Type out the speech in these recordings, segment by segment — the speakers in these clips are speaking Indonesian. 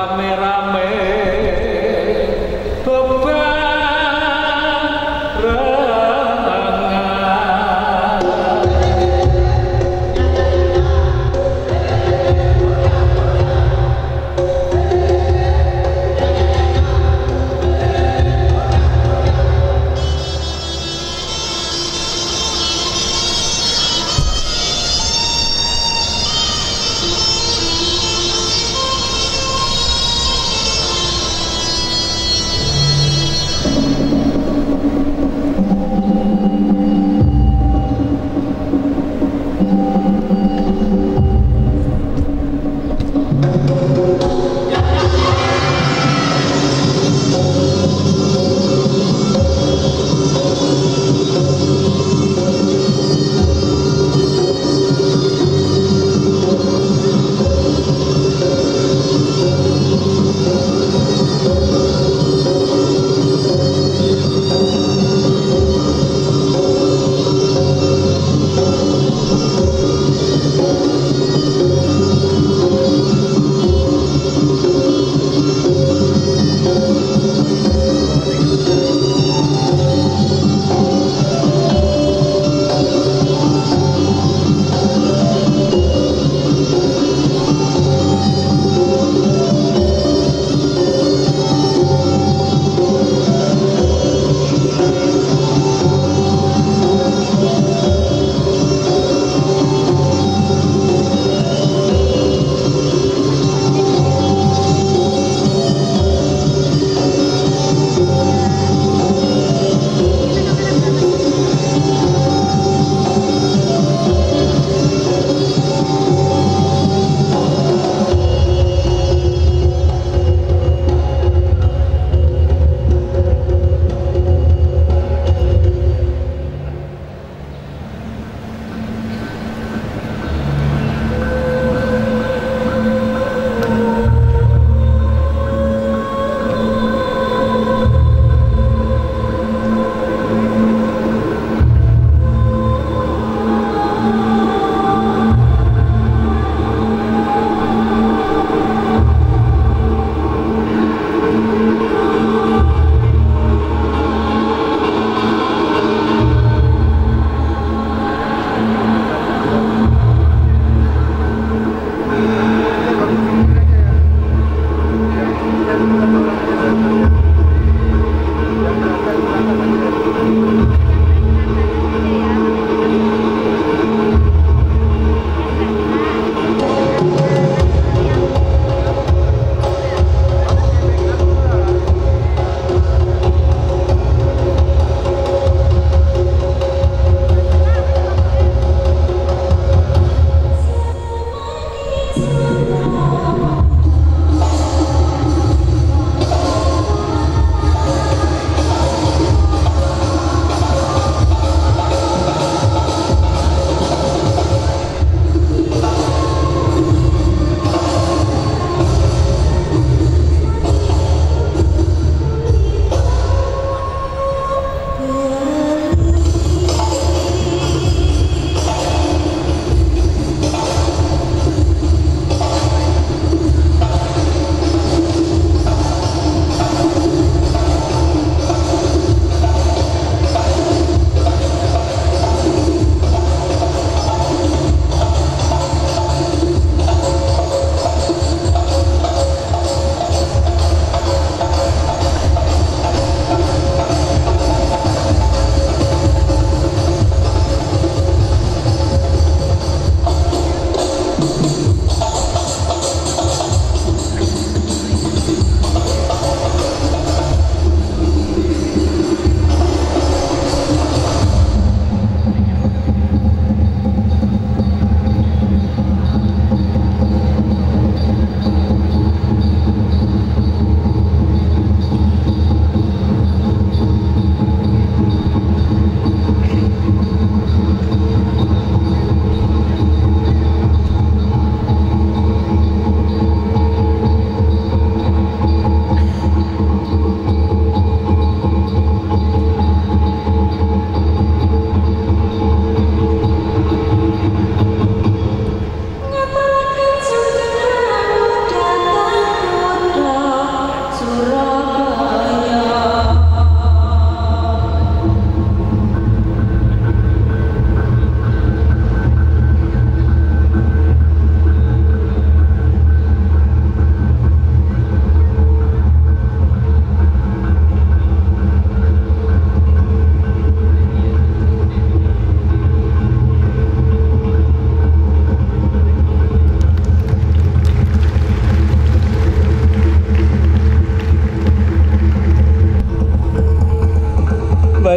rame-rame bebarengan.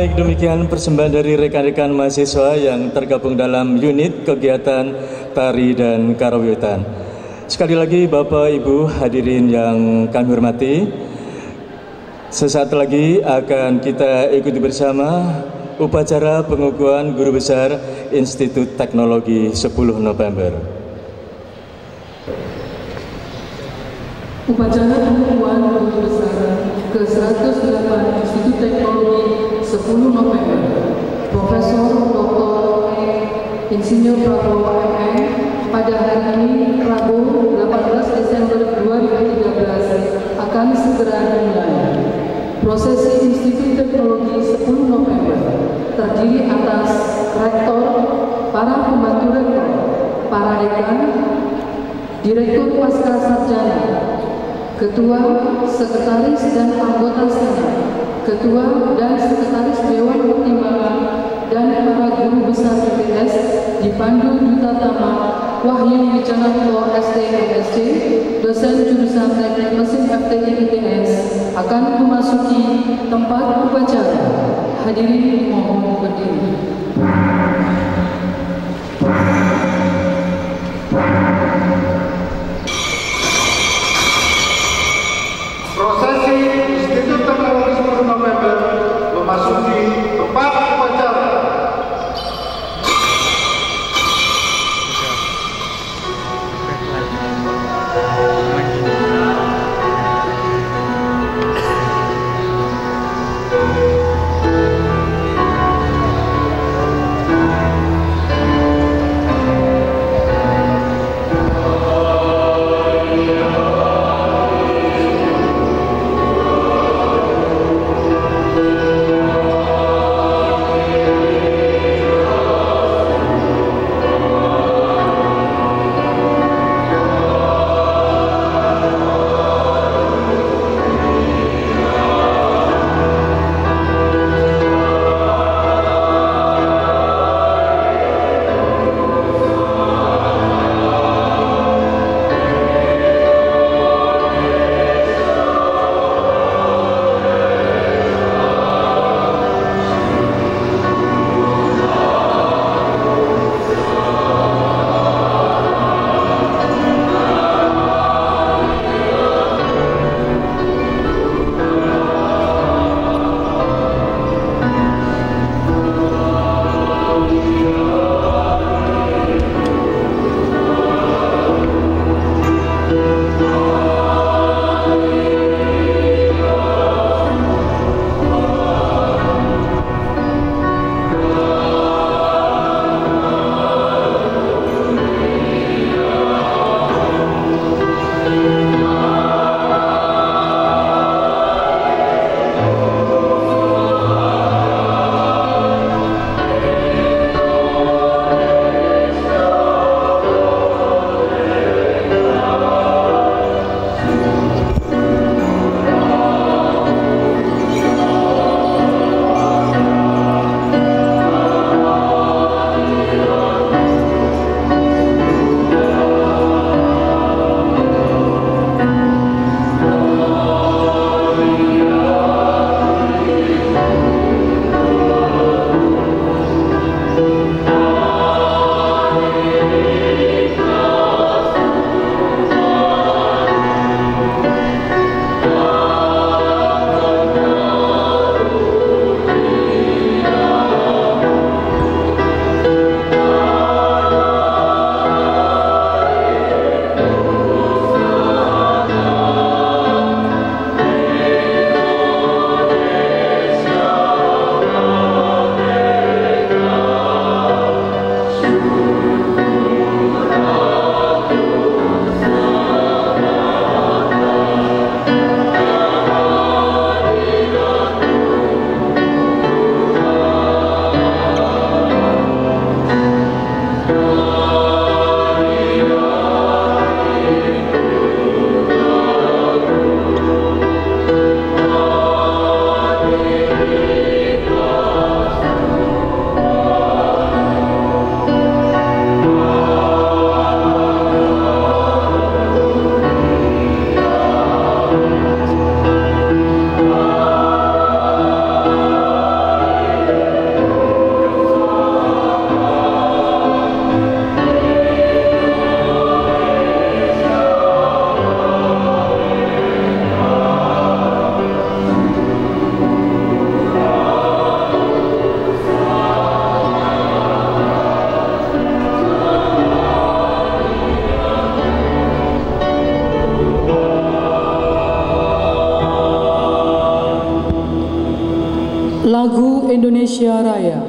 Baik, demikian persembahan dari rekan-rekan mahasiswa yang tergabung dalam unit kegiatan tari dan karawitan. Sekali lagi Bapak Ibu hadirin yang kami hormati, sesaat lagi akan kita ikuti bersama upacara pengukuhan Guru Besar Institut Teknologi 10 November. Upacara pengukuhan Guru Besar ke-108 Institut Teknologi 10 November, Profesor Dr. Insinyur Prabowo MM, pada hari ini Rabu 18 Desember 2013 akan segera dimulai. Prosesi Institut Teknologi 10 November terdiri atas rektor, para pembantu rektor, para dekan, direktur pasca sarjana, ketua, sekretaris dan anggota senat, ketua dan sekretaris Dewan Pertimbangan, dan para guru besar ITS dipandu Duta Tama Wahyu Wijanarko STMSC, dosen jurusan Teknik Mesin FTI ITS, akan memasuki tempat upacara. Hadirin mohon berdiri. Prosesi Institut Teknologi 10 November memasuki tempat upacara. Lagu Indonesia Raya.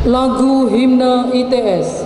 Lagu Himne ITS.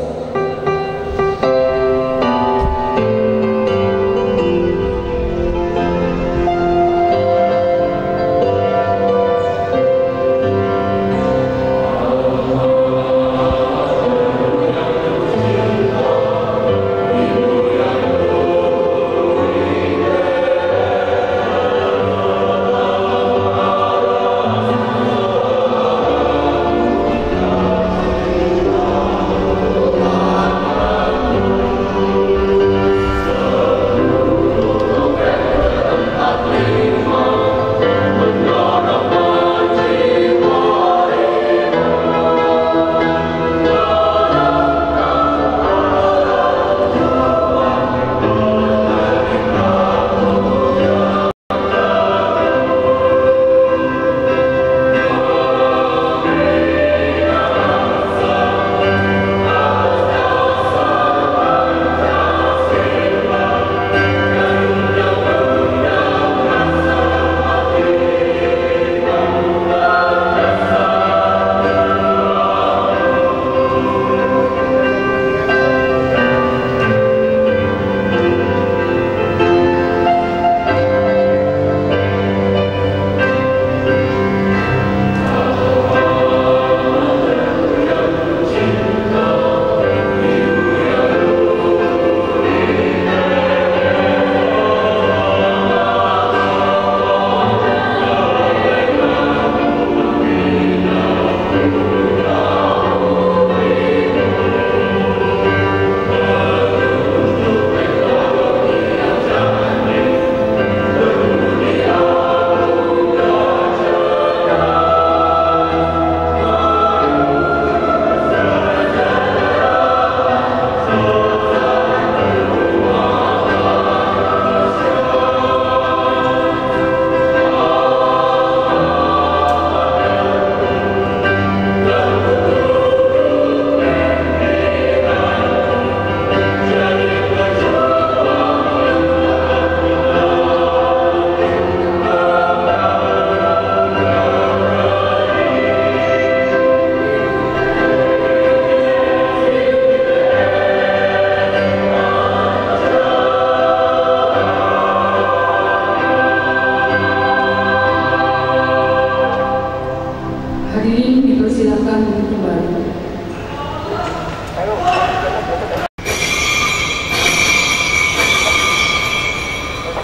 Hadirin dipersilakan kembali.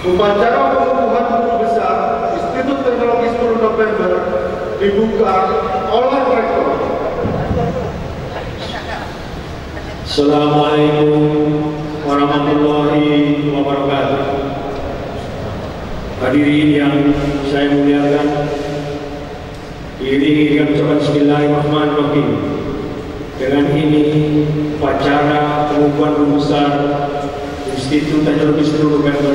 Upacara pengukuhan Guru Besar Institut Teknologi 10 November dibuka oleh Rektor. Assalamualaikum warahmatullahi wabarakatuh. wabarakatuh. Hadirin yang saya muliakan, diiringi dengan ucapan Bismillahirrahmanirrahim. Dengan ini, upacara pengukuhan guru besar Institut Teknologi 10 November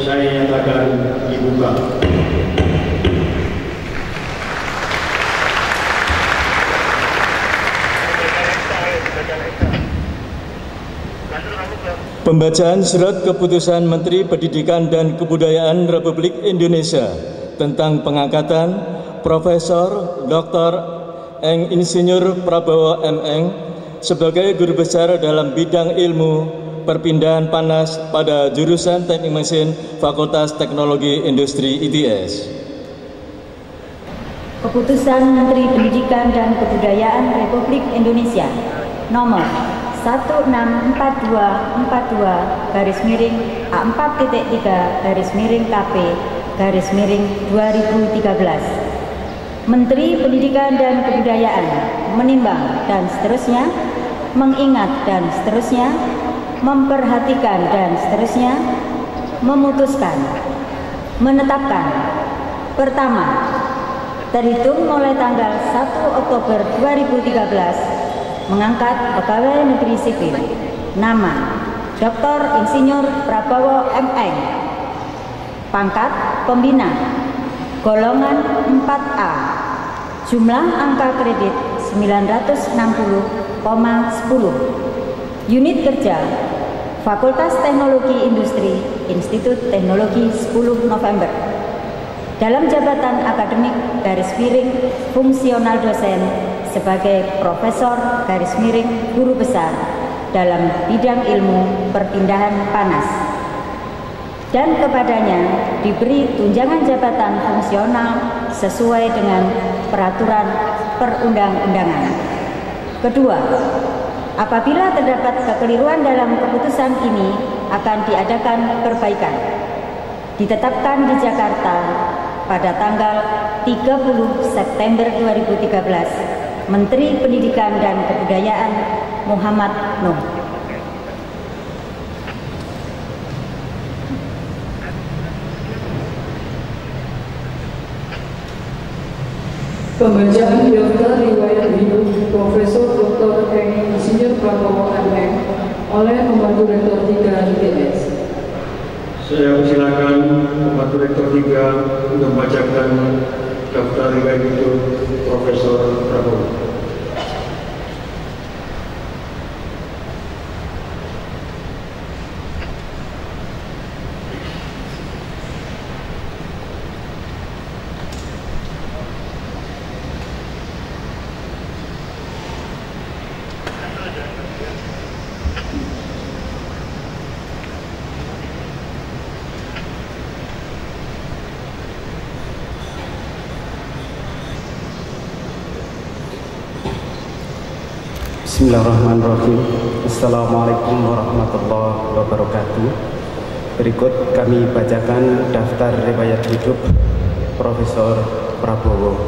saya nyatakan dibuka. Pembacaan surat keputusan Menteri Pendidikan dan Kebudayaan Republik Indonesia tentang pengangkatan Profesor Dr. Eng Insinyur Prabowo M.Eng sebagai guru besar dalam bidang ilmu perpindahan panas pada jurusan Teknik Mesin Fakultas Teknologi Industri ITS. Keputusan Menteri Pendidikan dan Kebudayaan Republik Indonesia nomor 1642/4-3/KP/2013. Menteri Pendidikan dan Kebudayaan menimbang dan seterusnya, mengingat dan seterusnya, memperhatikan dan seterusnya, memutuskan, menetapkan. Pertama, terhitung mulai tanggal 1 Oktober 2013, mengangkat pegawai negeri sipil nama Dr. Insinyur Prabowo M.Eng, pangkat pembina, golongan 4A, jumlah angka kredit 960,10, unit kerja Fakultas Teknologi Industri Institut Teknologi 10 November, dalam jabatan akademik _fungsional dosen sebagai Profesor _guru besar dalam bidang ilmu perpindahan panas, dan kepadanya diberi tunjangan jabatan fungsional sesuai dengan peraturan perundang-undangan. Kedua, apabila terdapat kekeliruan dalam keputusan ini, akan diadakan perbaikan. Ditetapkan di Jakarta pada tanggal 30 September 2013, Menteri Pendidikan dan Kebudayaan Muhammad Nuh. Pembacaan daftar riwayat hidup Profesor Dr. Eng Insinyur Prabowo M.Eng oleh Pembantu Rektor 3 ITS. Saya persilakan Pembantu Rektor 3 untuk membacakan daftar riwayat hidup Profesor Prabowo. Bismillahirrahmanirrahim. Assalamualaikum warahmatullahi wabarakatuh. Berikut kami bacakan daftar riwayat hidup Profesor Prabowo.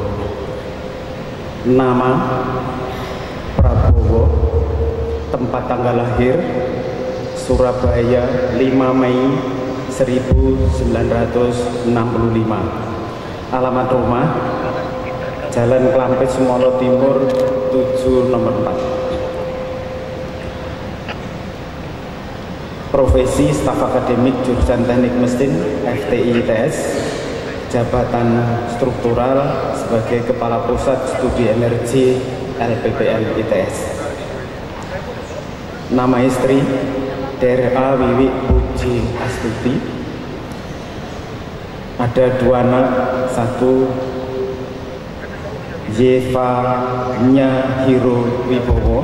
Nama Prabowo, tempat tanggal lahir Surabaya 5 Mei 1965. Alamat rumah Jalan Klampis Molo Timur 7 nomor 4. Profesi staf akademik jurusan Teknik Mesin FTI ITS, jabatan struktural sebagai Kepala Pusat Studi Energi LPPN ITS. Nama istri Dera Wiwi Puji Astuti. Ada 2 anak, 1 Yevanya Hiro Wibowo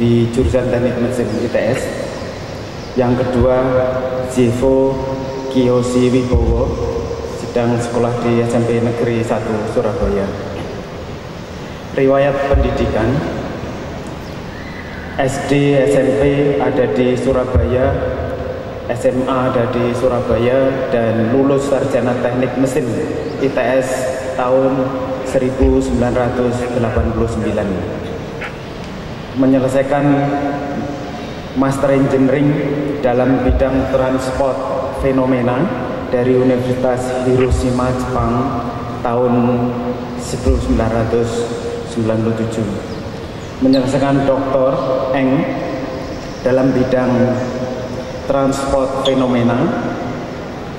di jurusan Teknik Mesin ITS. Yang kedua, Zevo Kiyoshi Wibowo sedang sekolah di SMP Negeri 1 Surabaya. Riwayat pendidikan: SD, SMP ada di Surabaya, SMA ada di Surabaya, dan lulus sarjana Teknik Mesin ITS tahun 1989. Menyelesaikan Master Engineering dalam bidang transport fenomena dari Universitas Hiroshima, Jepang tahun 1997. Menyelesaikan Dr. Eng dalam bidang transport fenomena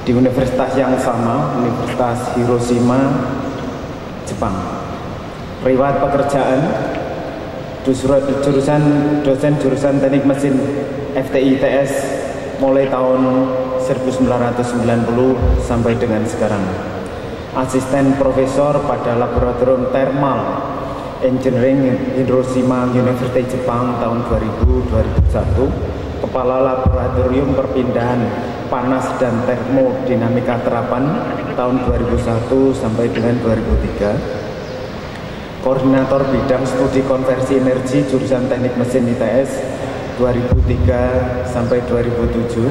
di universitas yang sama, Universitas Hiroshima, Jepang. Riwayat pekerjaan dosen jurusan teknik mesin FTITS mulai tahun 1990 sampai dengan sekarang. Asisten profesor pada Laboratorium Thermal Engineering Hiroshima University Jepang tahun 2000-2001. Kepala Laboratorium Perpindahan Panas dan Termodinamika Terapan tahun 2001 sampai dengan 2003. Koordinator Bidang Studi Konversi Energi jurusan Teknik Mesin ITS 2003 sampai 2007.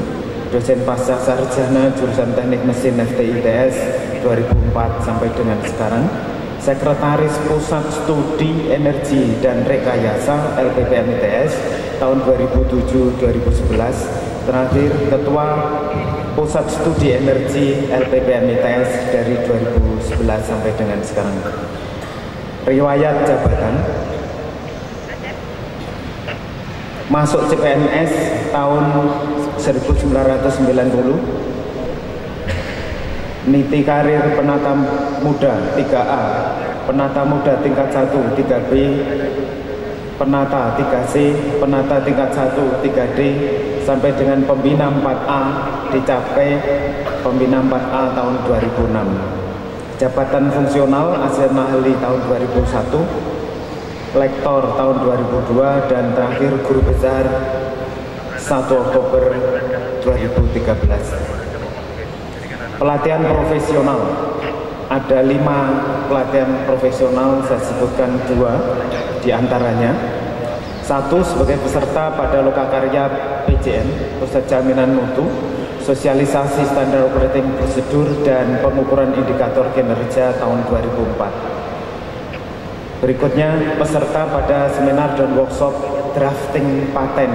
Dosen pasca sarjana jurusan Teknik Mesin FTITS 2004 sampai dengan sekarang. Sekretaris Pusat Studi Energi dan Rekayasa LPPM ITS tahun 2007-2011. Terakhir Ketua Pusat Studi Energi LPPM ITS dari 2011 sampai dengan sekarang. Riwayat jabatan: masuk CPNS tahun 1990. Niti karir penata muda 3A, penata muda tingkat 1 3B, penata 3C, penata tingkat 1 3D, sampai dengan pembina 4A dicapai pembina 4A tahun 2006. Jabatan fungsional asisten ahli tahun 2001, lektor tahun 2002, dan terakhir guru besar 1 Oktober 2013. Pelatihan profesional, ada 5 pelatihan profesional, saya sebutkan 2 diantaranya. 1 sebagai peserta pada Lokakarya PJN, Pusat Jaminan Mutu, Sosialisasi Standar Operating Prosedur dan Pengukuran Indikator Kinerja tahun 2004. Berikutnya peserta pada seminar dan workshop drafting paten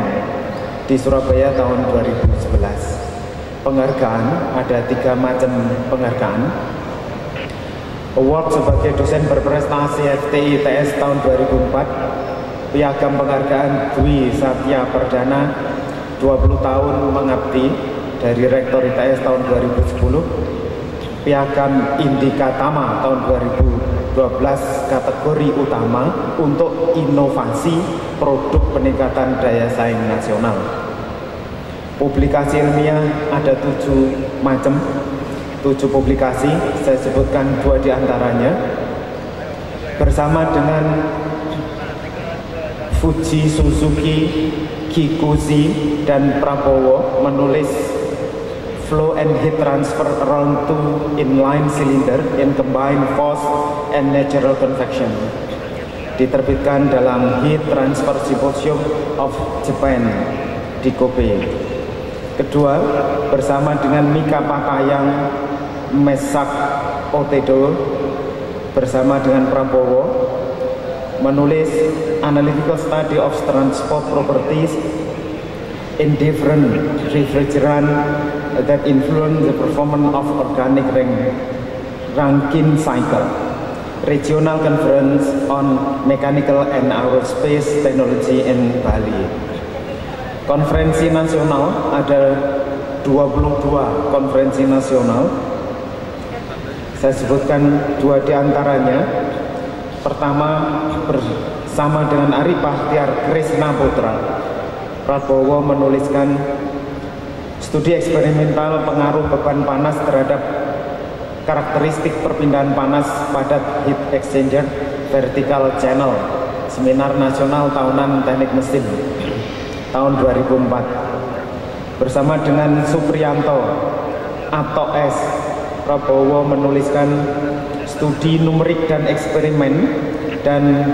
di Surabaya tahun 2011. Penghargaan, ada 3 macam penghargaan. Award sebagai dosen berprestasi FTITS tahun 2004. Piagam penghargaan Dwi Satya Perdana 20 tahun mengabdi dari Rektor ITS tahun 2010. Piagam Indikatama tahun 2012 kategori utama untuk inovasi produk peningkatan daya saing nasional. Publikasi ilmiah ada 7 macam, 7 publikasi, saya sebutkan 2 diantaranya. Bersama dengan Fuji, Suzuki, Kikuchi, dan Prabowo menulis Flow and Heat Transfer Around 2 Inline Cylinder in Combined Force and Natural Convection. Diterbitkan dalam Heat Transfer Symposium of Japan di Kobe. Kedua, bersama dengan Mika Pakayang, Mesak Otedo, bersama dengan Prabowo, menulis Analytical Study of Transport Properties in Different Refrigerant that Influence the Performance of Organic Rankine Cycle, Regional Conference on Mechanical and Aerospace Technology in Bali. Konferensi nasional, ada 22 konferensi nasional. Saya sebutkan 2 diantaranya. Pertama, bersama dengan Ari Bahtiar Krisna Putra, Prabowo menuliskan studi eksperimental pengaruh beban panas terhadap karakteristik perpindahan panas padat heat exchanger vertical channel, seminar nasional tahunan teknik mesin tahun 2004. Bersama dengan Supriyanto atau S, Prabowo menuliskan studi numerik dan eksperimen dan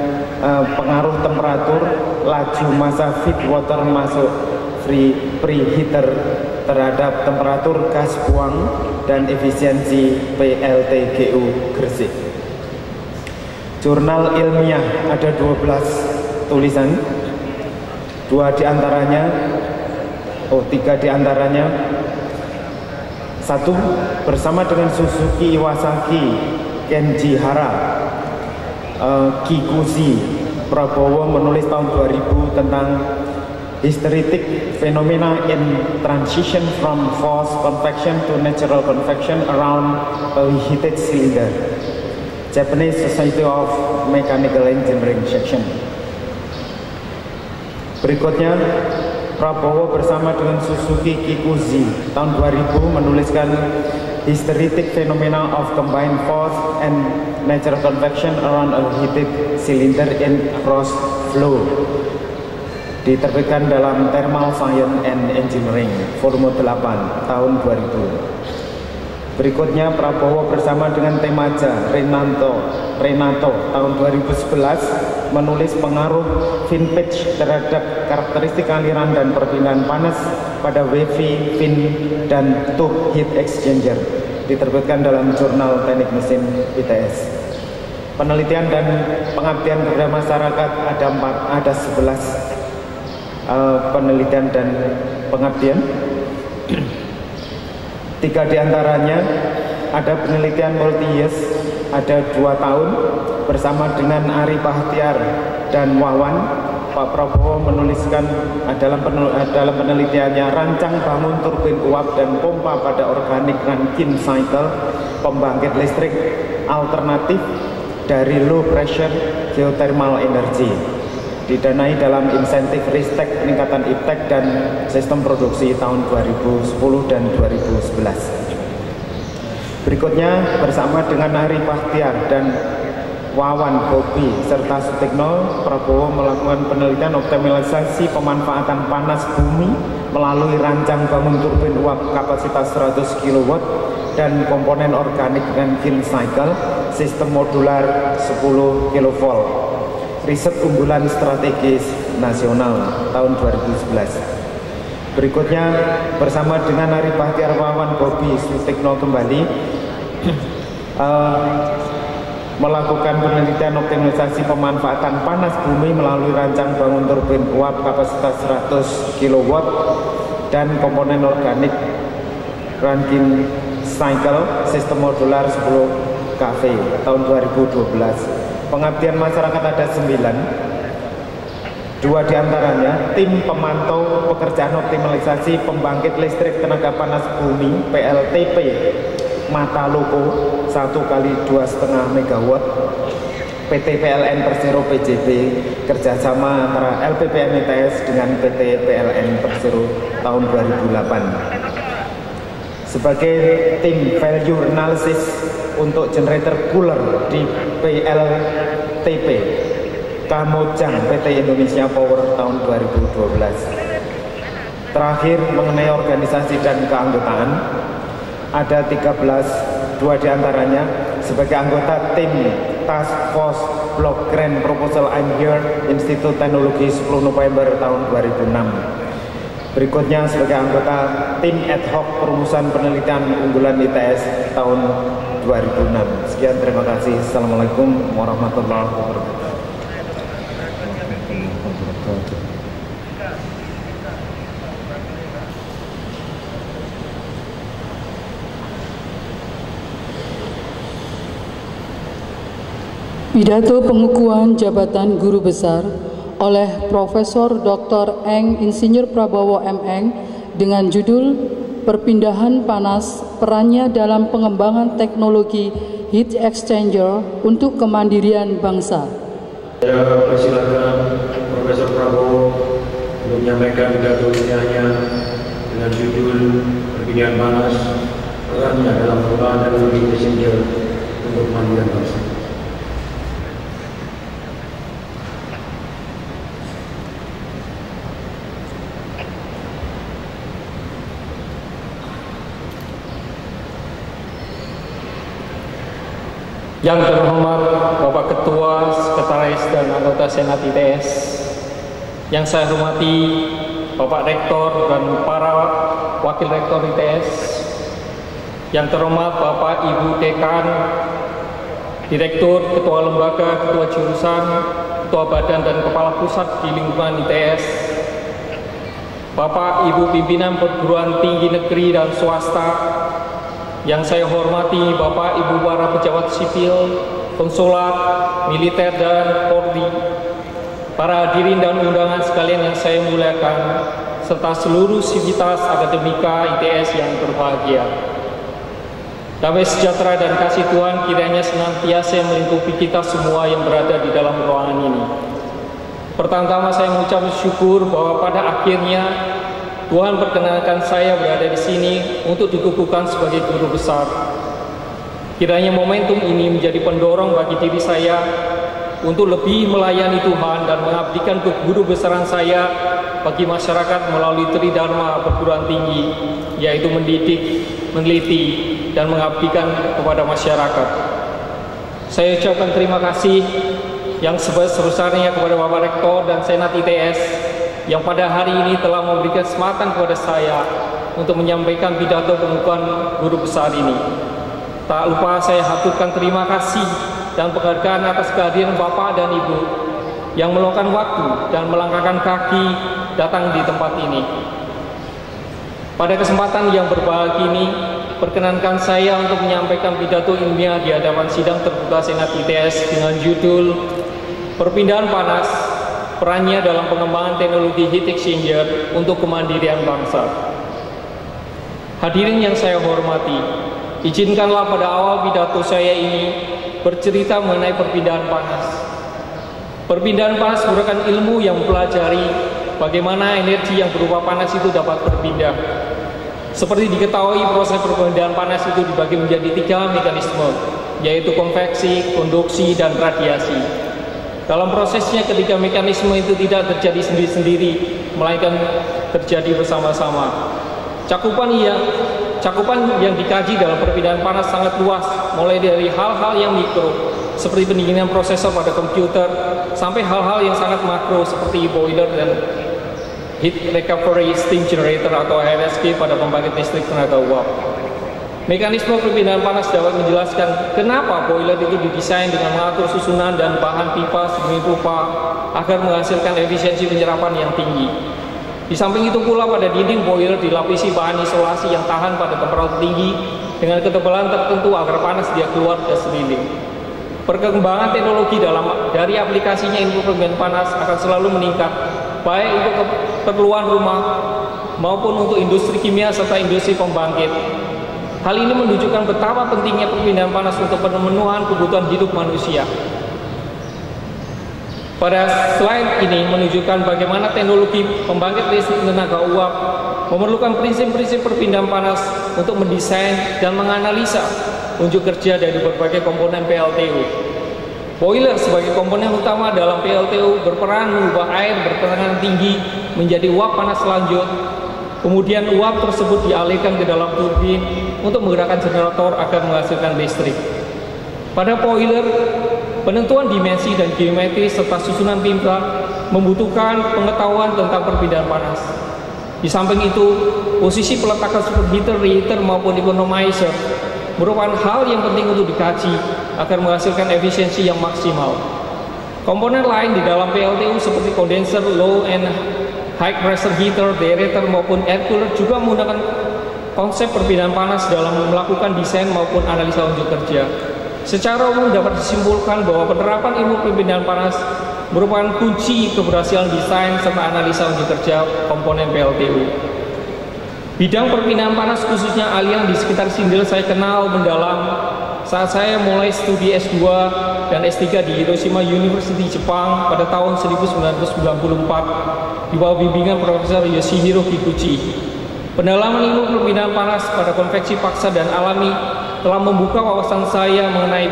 pengaruh temperatur, laju massa feed water masuk preheater terhadap temperatur gas buang dan efisiensi PLTGU Gresik. Jurnal ilmiah ada 12 tulisan. tiga di antaranya. Satu, bersama dengan Suzuki Iwasaki Kenji Hara, Kikuchi Prabowo menulis tahun 2000 tentang Hysteretic Phenomena in Transition from Forced Convection to Natural Convection Around a Heated Cylinder, Japanese Society of Mechanical Engineering Section. Berikutnya, Prabowo bersama dengan Suzuki Kikuchi tahun 2000 menuliskan Hysteretic Phenomena of Combined Force and Natural Convection Around a Heated Cylinder in Cross Flow, diterbitkan dalam Thermal Science and Engineering volume 8 tahun 2000. Berikutnya, Prabowo bersama dengan Temaja Renato tahun 2011 menulis pengaruh vintage terhadap karakteristik aliran dan perpindahan panas pada wavy, fin, dan tube heat exchanger, diterbitkan dalam Jurnal Teknik Mesin ITS. Penelitian dan pengabdian kepada masyarakat ada 11 penelitian dan pengabdian. 3 diantaranya ada penelitian multi-years, ada 2 tahun bersama dengan Ari Bahtiar dan Wawan. Pak Prabowo menuliskan dalam penelitiannya rancang bangun turbin uap dan pompa pada organic Rankine cycle, pembangkit listrik alternatif dari low pressure geothermal energy, didanai dalam insentif Ristek peningkatan iptek dan sistem produksi tahun 2010 dan 2011. Berikutnya, bersama dengan Ari Bahtiar dan Wawan Bobi serta Sutikno, Prabowo melakukan penelitian optimalisasi pemanfaatan panas bumi melalui rancang bangun turbin uap kapasitas 100 kW dan komponen organik Rankine cycle sistem modular 10 kV. Riset unggulan strategis nasional tahun 2011. Berikutnya, bersama dengan Ari Bahtiar, Wawan, Bobi, Sutikno kembali melakukan penelitian optimalisasi pemanfaatan panas bumi melalui rancang bangun turbin uap kapasitas 100 kW dan komponen organik Rankine cycle sistem modular 10 kV tahun 2012. Pengabdian masyarakat ada 9. 2 diantaranya tim pemantau pekerjaan optimalisasi pembangkit listrik tenaga panas bumi PLTP Mataloko 1 kali 2,5 MW PT PLN Persero PJB, kerjasama antara LPPN ITS dengan PT PLN Persero tahun 2008. Sebagai tim value analysis untuk generator cooler di PLTP Kamojang PT Indonesia Power tahun 2012. Terakhir, mengenai organisasi dan keanggotaan, ada 13, 2 diantaranya sebagai anggota tim Task Force Block Grant Proposal I'm Here Institut Teknologi 10 November tahun 2006. Berikutnya sebagai anggota tim ad hoc perumusan penelitian unggulan ITS tahun 2006. Sekian, terima kasih. Assalamualaikum warahmatullahi wabarakatuh. Pidato pengukuhan jabatan guru besar oleh Profesor Dr. Eng Insinyur Prabowo M.Eng dengan judul Perpindahan Panas, Perannya dalam Pengembangan Teknologi Heat Exchanger untuk Kemandirian Bangsa. Saya persilakan Profesor Prabowo untuk menyampaikan pidato ilmiahnya dengan judul Perpindahan Panas, Perannya dalam Pengembangan Teknologi Heat Exchanger untuk Kemandirian Bangsa. Yang terhormat Bapak Ketua, Sekretaris dan anggota Senat ITS, yang saya hormati Bapak Rektor dan para Wakil Rektor ITS, yang terhormat Bapak Ibu Dekan, Direktur, Ketua Lembaga, Ketua Jurusan, Ketua Badan dan Kepala Pusat di lingkungan ITS, Bapak Ibu pimpinan perguruan tinggi negeri dan swasta, yang saya hormati Bapak Ibu para pejabat sipil, konsulat, militer dan Polri, para hadirin dan undangan sekalian yang saya muliakan, serta seluruh sivitas akademika ITS yang berbahagia. Damai sejahtera dan kasih Tuhan kiranya senantiasa melingkupi kita semua yang berada di dalam ruangan ini. Pertama-tama saya mengucap syukur bahwa pada akhirnya Tuhan perkenankan saya berada di sini untuk dikukuhkan sebagai guru besar. Kiranya momentum ini menjadi pendorong bagi diri saya untuk lebih melayani Tuhan dan mengabdikan guru besaran saya bagi masyarakat melalui tridharma perguruan tinggi, yaitu mendidik, meneliti, dan mengabdikan kepada masyarakat. Saya ucapkan terima kasih yang sebesar-besarnya kepada Bapak Rektor dan Senat ITS yang pada hari ini telah memberikan kesempatan kepada saya untuk menyampaikan pidato pembukaan guru besar ini. Tak lupa saya haturkan terima kasih dan penghargaan atas kehadiran Bapak dan Ibu yang meluangkan waktu dan melangkahkan kaki datang di tempat ini. Pada kesempatan yang berbahagia ini, perkenankan saya untuk menyampaikan pidato ilmiah di hadapan sidang terbuka Senat ITS dengan judul Perpindahan Panas, Perannya dalam Pengembangan Teknologi Heat Exchanger untuk Kemandirian Bangsa. Hadirin yang saya hormati, izinkanlah pada awal pidato saya ini bercerita mengenai perpindahan panas. Perpindahan panas merupakan ilmu yang mempelajari bagaimana energi yang berupa panas itu dapat berpindah. Seperti diketahui, proses perpindahan panas itu dibagi menjadi 3 mekanisme, yaitu konveksi, konduksi, dan radiasi. Dalam prosesnya, ketika mekanisme itu tidak terjadi sendiri-sendiri, melainkan terjadi bersama-sama. Cakupan yang dikaji dalam perpindahan panas sangat luas, mulai dari hal-hal yang mikro, seperti pendinginan prosesor pada komputer, sampai hal-hal yang sangat makro, seperti boiler dan heat recovery steam generator atau HRSG pada pembangkit listrik tenaga uap. Mekanisme perpindahan panas dapat menjelaskan kenapa boiler itu didesain dengan mengatur susunan dan bahan pipa sedemikian rupa agar menghasilkan efisiensi penyerapan yang tinggi. Di samping itu pula, pada dinding boiler dilapisi bahan isolasi yang tahan pada temperatur tinggi dengan ketebalan tertentu agar panas dia keluar ke sekeliling. Perkembangan teknologi dari aplikasinya ilmu perpindahan panas akan selalu meningkat, baik untuk keperluan rumah maupun untuk industri kimia serta industri pembangkit. Hal ini menunjukkan betapa pentingnya perpindahan panas untuk pemenuhan kebutuhan hidup manusia. Pada slide ini menunjukkan bagaimana teknologi pembangkit listrik tenaga uap memerlukan prinsip-prinsip perpindahan panas untuk mendesain dan menganalisa unjuk kerja dari berbagai komponen PLTU. Boiler sebagai komponen utama dalam PLTU berperan mengubah air bertekanan tinggi menjadi uap panas lanjut. Kemudian uap tersebut dialirkan ke dalam turbin untuk menggerakkan generator agar menghasilkan listrik. Pada boiler, penentuan dimensi dan geometri serta susunan pipa membutuhkan pengetahuan tentang perpindahan panas. Di samping itu, posisi peletakan superheater, reheater maupun economizer merupakan hal yang penting untuk dikaji agar menghasilkan efisiensi yang maksimal. Komponen lain di dalam PLTU seperti kondenser, low and high pressure heater, deaerator maupun air cooler juga menggunakan konsep perpindahan panas dalam melakukan desain maupun analisa unjuk kerja. Secara umum dapat disimpulkan bahwa penerapan ilmu perpindahan panas merupakan kunci keberhasilan desain serta analisa unjuk kerja komponen PLTU. Bidang perpindahan panas khususnya aliran di sekitar Sindel saya kenal mendalam saat saya mulai studi S2 dan S3 di Hiroshima University, Jepang pada tahun 1994 di bawah bimbingan Profesor Yoshihiro Kikuchi. Pendalaman ilmu perpindahan panas pada konveksi paksa dan alami telah membuka wawasan saya mengenai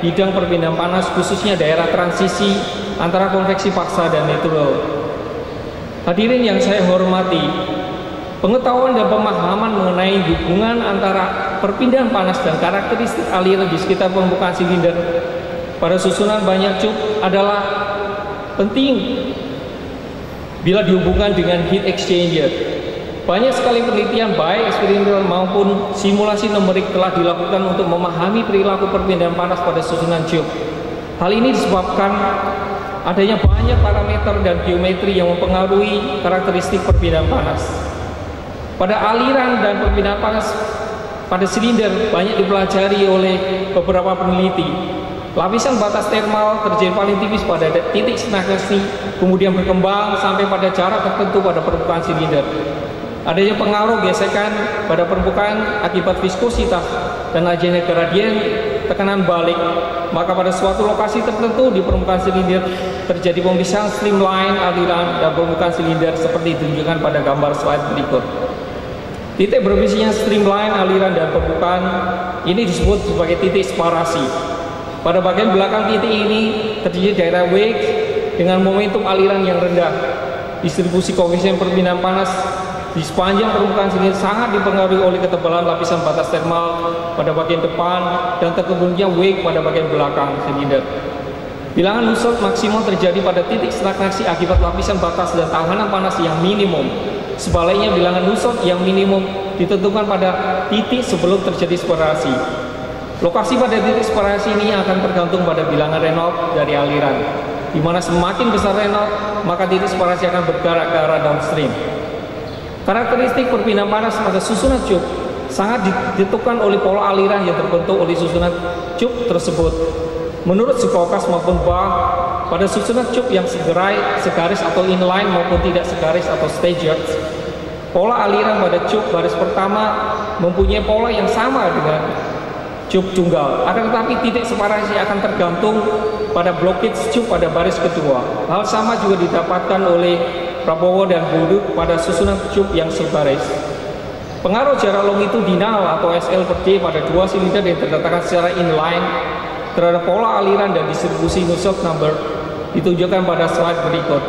bidang perpindahan panas khususnya daerah transisi antara konveksi paksa dan natural. Hadirin yang saya hormati, pengetahuan dan pemahaman mengenai hubungan antara perpindahan panas dan karakteristik aliran di sekitar permukaan silinder pada susunan banyak cup adalah penting bila dihubungkan dengan heat exchanger. Banyak sekali penelitian baik eksperimental maupun simulasi numerik telah dilakukan untuk memahami perilaku perpindahan panas pada susunan cup. Hal ini disebabkan adanya banyak parameter dan geometri yang mempengaruhi karakteristik perpindahan panas. Pada aliran dan perpindahan panas pada silinder banyak dipelajari oleh beberapa peneliti. Lapisan batas termal terjadi paling tipis pada titik stagnasi, kemudian berkembang sampai pada jarak tertentu pada permukaan silinder. Adanya pengaruh gesekan pada permukaan akibat viskositas dan adanya gradien tekanan balik, maka pada suatu lokasi tertentu di permukaan silinder terjadi pemisahan streamline aliran dan permukaan silinder seperti ditunjukkan pada gambar slide berikut. Titik berbisinya streamline aliran dan permukaan ini disebut sebagai titik separasi. Pada bagian belakang titik ini terjadi daerah wake dengan momentum aliran yang rendah. Distribusi koefisien perpindahan panas di sepanjang permukaan silinder sangat dipengaruhi oleh ketebalan lapisan batas termal pada bagian depan dan terbentuknya wake pada bagian belakang silinder. Bilangan Nusselt maksimum terjadi pada titik stagnasi akibat lapisan batas dan tahanan panas yang minimum. Sebaliknya, bilangan Nusselt yang minimum ditentukan pada titik sebelum terjadi separasi. Lokasi pada titik separasi ini akan tergantung pada bilangan Reynolds dari aliran, di mana semakin besar Reynolds, maka titik separasi akan bergerak ke arah downstream. Karakteristik perpindahan panas pada susunan cup sangat ditentukan oleh pola aliran yang terbentuk oleh susunan cup tersebut. Menurut Secaucus maupun Bach, pada susunan cup yang segaris atau inline maupun tidak segaris atau staggered, pola aliran pada cup baris pertama mempunyai pola yang sama dengan cup tunggal. Akan tetapi titik separasi akan tergantung pada blockage cup pada baris kedua. Hal sama juga didapatkan oleh Prabowo dan Boudou pada susunan cup yang sebaris. Pengaruh jarak longitudinal atau SL per D pada dua silinder yang terletakkan secara inline terhadap pola aliran dan distribusi Nusselt number ditunjukkan pada slide berikut.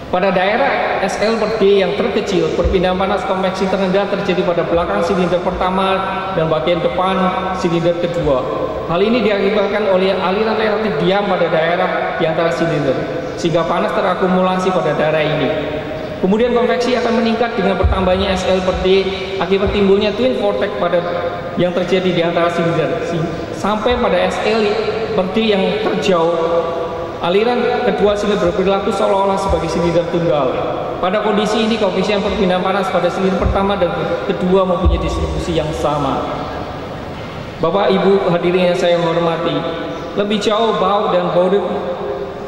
Pada daerah SL per D yang terkecil, perpindahan panas konveksi terendah terjadi pada belakang silinder pertama dan bagian depan silinder kedua. Hal ini diakibatkan oleh aliran relatif diam pada daerah di antara silinder, sehingga panas terakumulasi pada daerah ini. Kemudian konveksi akan meningkat dengan bertambahnya SL per D akibat timbulnya twin vortex yang terjadi di antara silinder, sampai pada SL per D yang terjauh. Aliran kedua silinder berperilaku seolah-olah sebagai silinder tunggal. Pada kondisi ini, koefisien perpindahan panas pada silinder pertama dan kedua mempunyai distribusi yang sama. Bapak Ibu hadirin yang saya hormati, lebih jauh Bach dan Boudou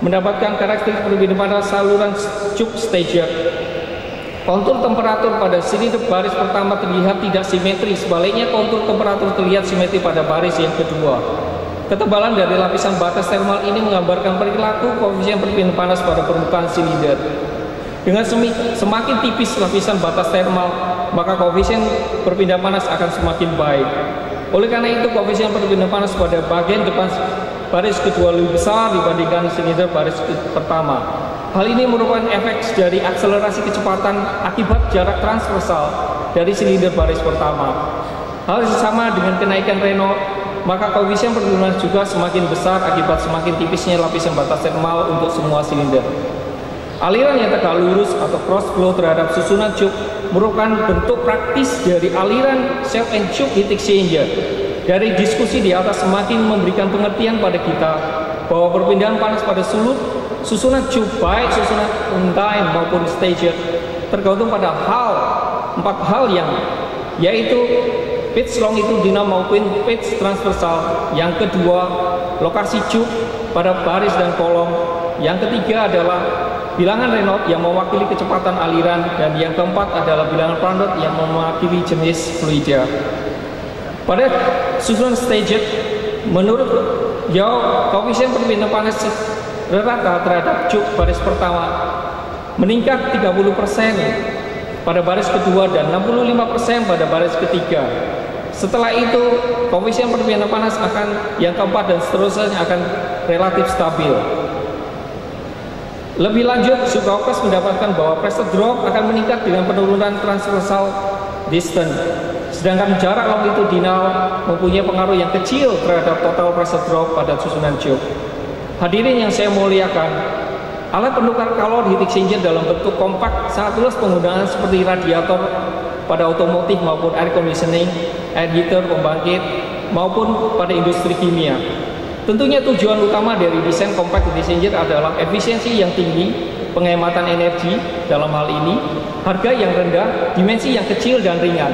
mendapatkan karakteristik perpindahan panas saluran cup staggered. Kontur temperatur pada silinder baris pertama terlihat tidak simetri, sebaliknya kontur temperatur terlihat simetri pada baris yang kedua. Ketebalan dari lapisan batas termal ini menggambarkan perilaku koefisien perpindahan panas pada permukaan silinder. Dengan semakin tipis lapisan batas termal, maka koefisien perpindahan panas akan semakin baik. Oleh karena itu, koefisien perpindahan panas pada bagian depan baris kedua lebih besar dibandingkan silinder baris pertama. Hal ini merupakan efek dari akselerasi kecepatan akibat jarak transversal dari silinder baris pertama. Hal sama dengan kenaikan Reynolds, maka koefisien perpindahan panas juga semakin besar akibat semakin tipisnya lapisan batas termal untuk semua silinder. Aliran yang tegak lurus atau cross flow terhadap susunan cup merupakan bentuk praktis dari aliran self and cup heat exchanger. Dari diskusi di atas semakin memberikan pengertian pada kita bahwa perpindahan panas pada susunan cup, baik susunan inline maupun staggered, tergantung pada empat hal yang yaitu pitch longitudinal maupun pitch transversal. Yang kedua, lokasi cup pada baris dan kolom. Yang ketiga adalah bilangan Reynolds yang mewakili kecepatan aliran, dan yang keempat adalah bilangan Prandtl yang mewakili jenis fluida. Pada susunan staggered, menurut Yao, koefisien perpindahan panas rata terhadap cup baris pertama meningkat 30% pada baris kedua dan 65% pada baris ketiga. Setelah itu, koefisien perpindahan panas akan yang keempat dan seterusnya akan relatif stabil. Lebih lanjut, Secaucus mendapatkan bahwa pressure drop akan meningkat dengan penurunan transversal distance, sedangkan jarak longitudinal mempunyai pengaruh yang kecil terhadap total pressure drop pada susunan cup. Hadirin yang saya muliakan, alat penukar kalor heat exchanger dalam bentuk kompak sangat luas penggunaan seperti radiator pada otomotif maupun air conditioning, air heater, pembangkit, maupun pada industri kimia. Tentunya tujuan utama dari desain compact heat exchanger adalah efisiensi yang tinggi, penghematan energi dalam hal ini, harga yang rendah, dimensi yang kecil dan ringan.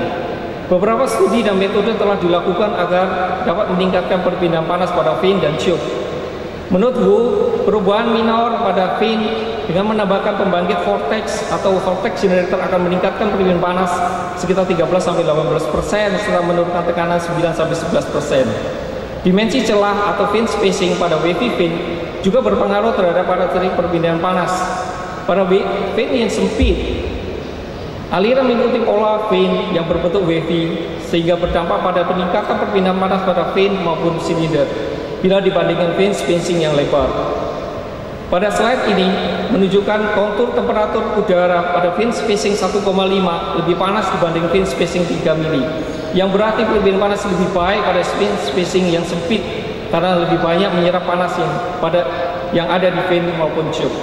Beberapa studi dan metode telah dilakukan agar dapat meningkatkan perpindahan panas pada fin dan tube. Menurut Wu, perubahan minor pada fin dengan menambahkan pembangkit vortex atau vortex generator akan meningkatkan perpindahan panas sekitar 13-18% setelah menurunkan tekanan 9-11%. Dimensi celah atau fin spacing pada wavy fin juga berpengaruh terhadap karakteristik perpindahan panas. Pada fin yang sempit, aliran mengikuti pola fin yang berbentuk wavy sehingga berdampak pada peningkatan perpindahan panas pada fin maupun silinder bila dibandingkan fin spacing yang lebar. Pada slide ini menunjukkan kontur temperatur udara pada fin spacing 1,5 lebih panas dibanding fin spacing 3 mili, yang berarti perpindahan panas lebih baik pada fin spacing yang sempit karena lebih banyak menyerap panas yang ada di fin maupun tube.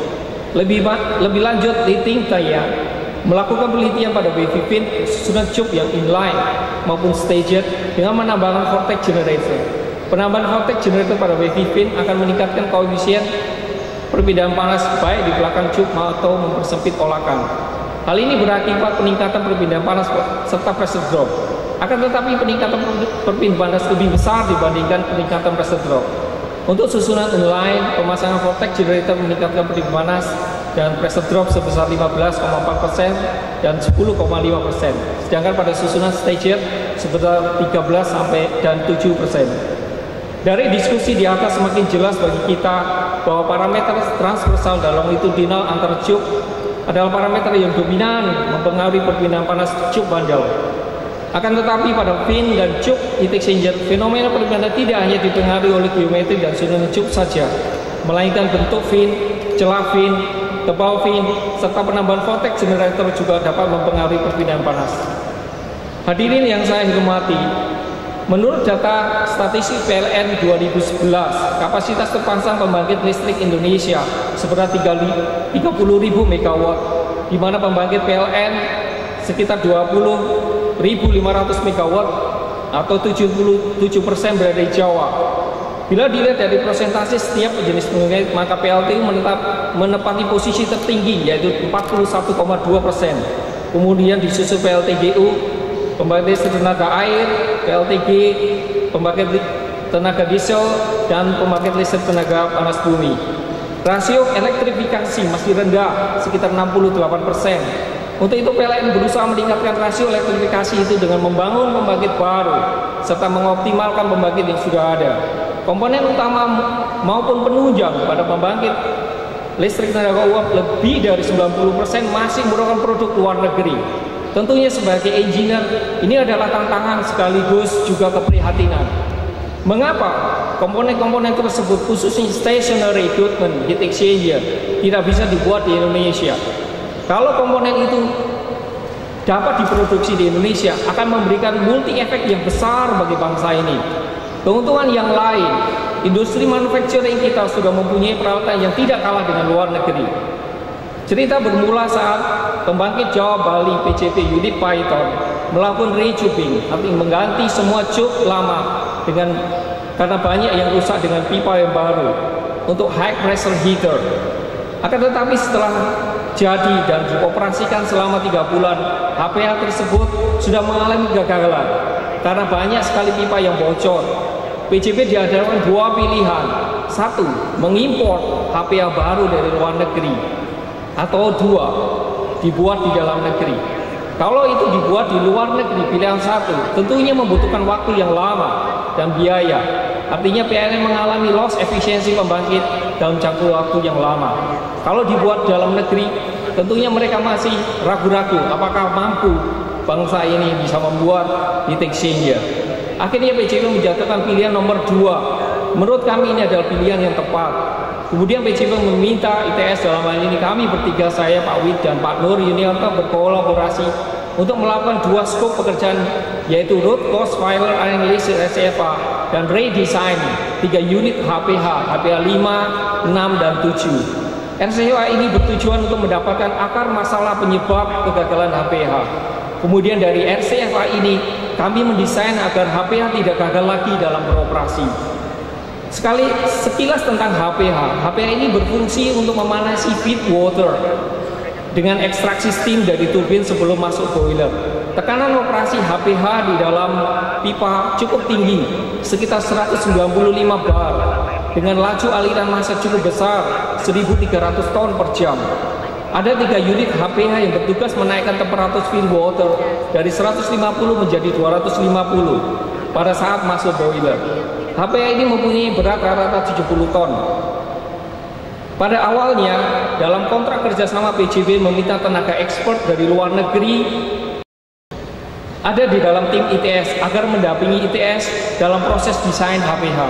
Lebih lanjut, Li-Ting Taya melakukan penelitian pada wavy fin susunan tube yang inline maupun staged dengan menambahkan vortex generator. Penambahan vortex generator pada wavy fin akan meningkatkan koefisien perpindahan panas baik di belakang tube atau mempersempit olakan. Hal ini berakibat peningkatan perpindahan panas serta pressure drop. Akan tetapi peningkatan perpindahan panas lebih besar dibandingkan peningkatan pressure drop. Untuk susunan inline, pemasangan vortex generator meningkatkan perpindahan panas dan pressure drop sebesar 15,4% dan 10,5%. Sedangkan pada susunan staged sebesar 13 dan 7%. Dari diskusi di atas semakin jelas bagi kita bahwa parameter transversal dalam longitudinal antar tube adalah parameter yang dominan mempengaruhi perpindahan panas tube bandel. Akan tetapi pada fin dan tube heat exchanger, fenomena perpindahan tidak hanya dipengaruhi oleh geometri dan susunan tube saja, melainkan bentuk fin, celah fin, tebal fin, serta penambahan vortex generator juga dapat mempengaruhi perpindahan panas. Hadirin yang saya hormati, menurut data statistik PLN 2011, kapasitas terpasang pembangkit listrik Indonesia sekitar 30.000 MW, di mana pembangkit PLN sekitar 20.500 MW atau 77% berada di Jawa. Bila dilihat dari persentase setiap jenis pembangkit, maka PLTU menempati posisi tertinggi yaitu 41,2%. Kemudian disusul PLTGU, pembangkit listrik tenaga air, PLTG, pembangkit tenaga diesel, dan pembangkit listrik tenaga panas bumi. Rasio elektrifikasi masih rendah, sekitar 68%. Untuk itu PLN berusaha meningkatkan rasio elektrifikasi itu dengan membangun pembangkit baru, serta mengoptimalkan pembangkit yang sudah ada. Komponen utama maupun penunjang pada pembangkit listrik tenaga uap lebih dari 90% masih merupakan produk luar negeri. Tentunya sebagai engineer, ini adalah tantangan sekaligus juga keprihatinan. Mengapa komponen-komponen tersebut, khususnya stationary equipment heat exchanger, tidak bisa dibuat di Indonesia? Kalau komponen itu dapat diproduksi di Indonesia, akan memberikan multi efek yang besar bagi bangsa ini. Keuntungan yang lain, industri manufacturing kita sudah mempunyai peralatan yang tidak kalah dengan luar negeri. Cerita bermula saat pembangkit Jawa Bali PCP unit Python melakukan retubing, artinya mengganti semua tube lama karena banyak yang rusak dengan pipa yang baru untuk high pressure heater. Akan tetapi setelah jadi dan dioperasikan selama 3 bulan, HPH tersebut sudah mengalami kegagalan karena banyak sekali pipa yang bocor. PCP dihadapkan 2 pilihan: 1, mengimpor HPH baru dari luar negeri, atau 2, dibuat di dalam negeri. Kalau itu dibuat di luar negeri, pilihan 1 tentunya membutuhkan waktu yang lama dan biaya. Artinya PLN mengalami loss efisiensi pembangkit dalam jangka waktu yang lama. Kalau dibuat dalam negeri, tentunya mereka masih ragu-ragu apakah mampu bangsa ini bisa membuat heat exchanger. Akhirnya PCP menjatuhkan pilihan nomor 2. Menurut kami ini adalah pilihan yang tepat. Kemudian PCP meminta ITS, dalam hal ini kami bertiga, saya, Pak Wid, dan Pak Nur Yuniarto, berkolaborasi untuk melakukan 2 skop pekerjaan, yaitu root cause failure analysis RCFA dan redesign 3 unit HPH 5, 6, dan 7. RCFA ini bertujuan untuk mendapatkan akar masalah penyebab kegagalan HPH. Kemudian dari RCFA ini kami mendesain agar HPH tidak gagal lagi dalam beroperasi. Sekilas tentang HPH. HPH ini berfungsi untuk memanasi feed water dengan ekstraksi steam dari turbin sebelum masuk boiler. Tekanan operasi HPH di dalam pipa cukup tinggi, sekitar 195 bar, dengan laju aliran massa cukup besar, 1.300 ton per jam. Ada 3 unit HPH yang bertugas menaikkan temperatur feed water dari 150 menjadi 250 pada saat masuk boiler. HPH ini mempunyai berat rata-rata 70 ton. Pada awalnya, dalam kontrak kerjasama PJB meminta tenaga ekspor dari luar negeri ada di dalam tim ITS agar mendampingi ITS dalam proses desain HPH.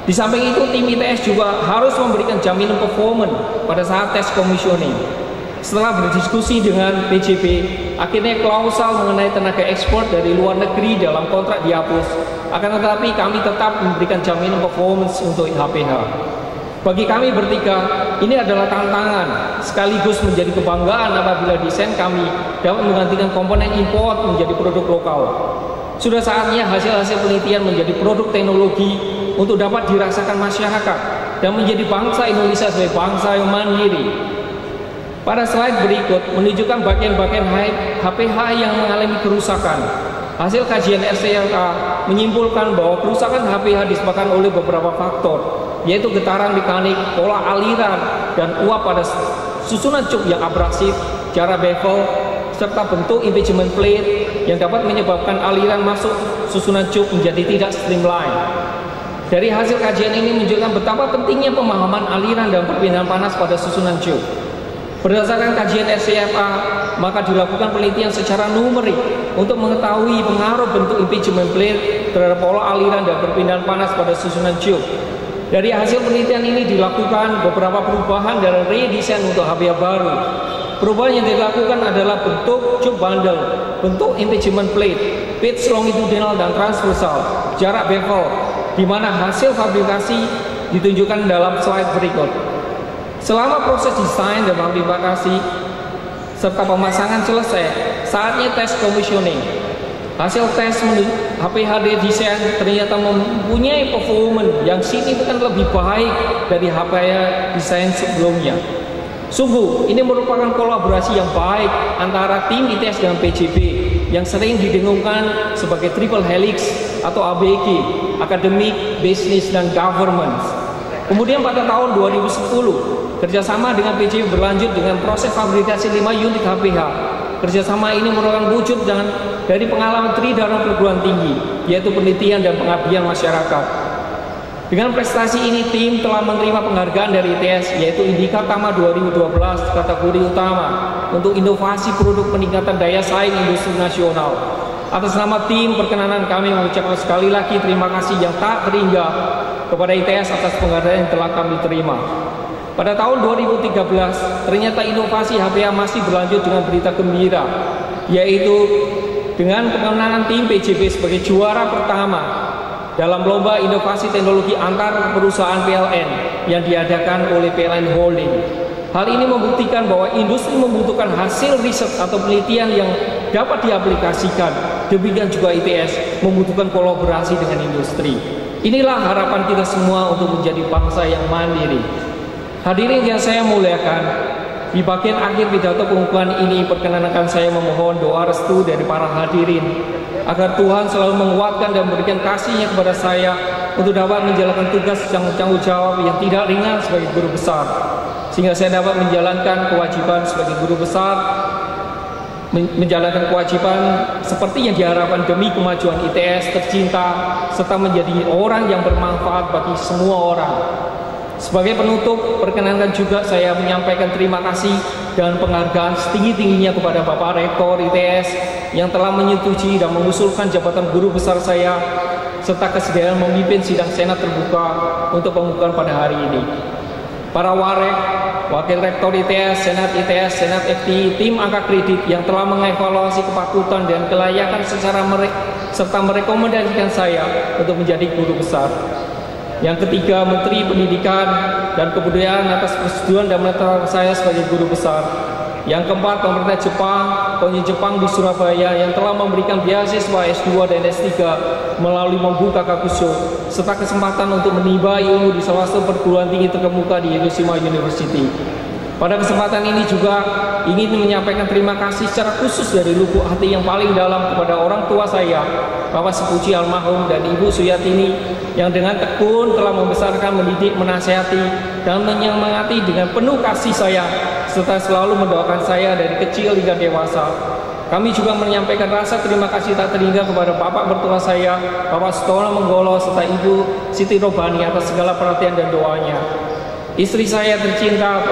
Di samping itu, tim ITS juga harus memberikan jaminan performance pada saat tes commissioning. Setelah berdiskusi dengan PJB, akhirnya klausal mengenai tenaga ekspor dari luar negeri dalam kontrak dihapus. Akan tetapi kami tetap memberikan jaminan performance untuk HPH. Bagi kami bertiga, ini adalah tantangan sekaligus menjadi kebanggaan apabila desain kami dapat menggantikan komponen import menjadi produk lokal. Sudah saatnya hasil-hasil penelitian menjadi produk teknologi untuk dapat dirasakan masyarakat dan menjadi bangsa Indonesia sebagai bangsa yang mandiri. Pada slide berikut menunjukkan bagian-bagian HPH yang mengalami kerusakan. Hasil kajian STLK menyimpulkan bahwa kerusakan HPH disebabkan oleh beberapa faktor, yaitu getaran mekanik, pola aliran, dan uap pada susunan cup yang abrasif, jarak bevel, serta bentuk impingement plate yang dapat menyebabkan aliran masuk susunan cup menjadi tidak streamline. Dari hasil kajian ini menunjukkan betapa pentingnya pemahaman aliran dan perpindahan panas pada susunan cup. Berdasarkan kajian SCFA, maka dilakukan penelitian secara numerik untuk mengetahui pengaruh bentuk impingement plate terhadap pola aliran dan perpindahan panas pada susunan cup. Dari hasil penelitian ini dilakukan beberapa perubahan dan redesign untuk HPH baru. Perubahan yang dilakukan adalah bentuk cup bundle, bentuk impingement plate, pitch longitudinal dan transversal, jarak bevel, di mana hasil fabrikasi ditunjukkan dalam slide berikut. Selama proses desain dan fabrikasi serta pemasangan selesai, saatnya tes commissioning. Hasil tes HPH desain ternyata mempunyai performance yang signifikan lebih baik dari HPH desain sebelumnya. Sungguh, ini merupakan kolaborasi yang baik antara tim ITS dengan PJB yang sering didengungkan sebagai triple helix atau ABG, Academic, Business, dan Government. Kemudian pada tahun 2010, kerjasama dengan PJB berlanjut dengan proses fabrikasi 5 unit HPH. Kerjasama ini merupakan wujud dari pengalaman Tridharma perguruan tinggi, yaitu penelitian dan pengabdian masyarakat. Dengan prestasi ini, tim telah menerima penghargaan dari ITS, yaitu Indika Tama 2012 kategori utama untuk inovasi produk peningkatan daya saing industri nasional. Atas nama tim, perkenanan kami mengucapkan sekali lagi terima kasih yang tak terhingga kepada ITS atas penghargaan yang telah kami terima. Pada tahun 2013, ternyata inovasi HPH masih berlanjut dengan berita gembira, yaitu dengan kemenangan tim PJB sebagai juara pertama dalam lomba inovasi teknologi antar perusahaan PLN yang diadakan oleh PLN Holding. Hal ini membuktikan bahwa industri membutuhkan hasil riset atau penelitian yang dapat diaplikasikan. Demikian juga ITS membutuhkan kolaborasi dengan industri. Inilah harapan kita semua untuk menjadi bangsa yang mandiri. Hadirin yang saya muliakan, di bagian akhir pidato pengukuhan ini perkenankan saya memohon doa restu dari para hadirin agar Tuhan selalu menguatkan dan memberikan kasih-Nya kepada saya untuk dapat menjalankan tugas yang tanggung jawab yang tidak ringan sebagai guru besar, sehingga saya dapat menjalankan kewajiban sebagai guru besar, menjalankan kewajiban seperti yang diharapkan demi kemajuan ITS tercinta serta menjadi orang yang bermanfaat bagi semua orang. Sebagai penutup, perkenankan juga saya menyampaikan terima kasih dan penghargaan setinggi-tingginya kepada Bapak Rektor ITS yang telah menyetujui dan mengusulkan jabatan guru besar saya serta kesediaan memimpin sidang senat terbuka untuk pembukaan pada hari ini. Para warek, wakil rektor ITS, senat ITS, senat FT, tim angka kredit yang telah mengevaluasi kepatutan dan kelayakan serta merekomendasikan saya untuk menjadi guru besar. Yang ketiga, Menteri Pendidikan dan Kebudayaan atas persetujuan dan menetapkan saya sebagai guru besar. Yang keempat, pemerintah Jepang, Konyi Jepang di Surabaya yang telah memberikan beasiswa S2 dan S3 melalui membuka Kakusho, serta kesempatan untuk menimba ilmu di salah satu perguruan tinggi terkemuka di Hiroshima University. Pada kesempatan ini juga ingin menyampaikan terima kasih secara khusus dari lubuk hati yang paling dalam kepada orang tua saya, Bapak Sepuji almarhum dan Ibu Suyatini, yang dengan tekun telah membesarkan, mendidik, menasihati, dan menyemangati dengan penuh kasih sayang, serta selalu mendoakan saya dari kecil hingga dewasa. Kami juga menyampaikan rasa terima kasih tak terhingga kepada Bapak mertua saya, Bapak Sutono Menggolo, serta Ibu Siti Robani atas segala perhatian dan doanya. Istri saya tercinta,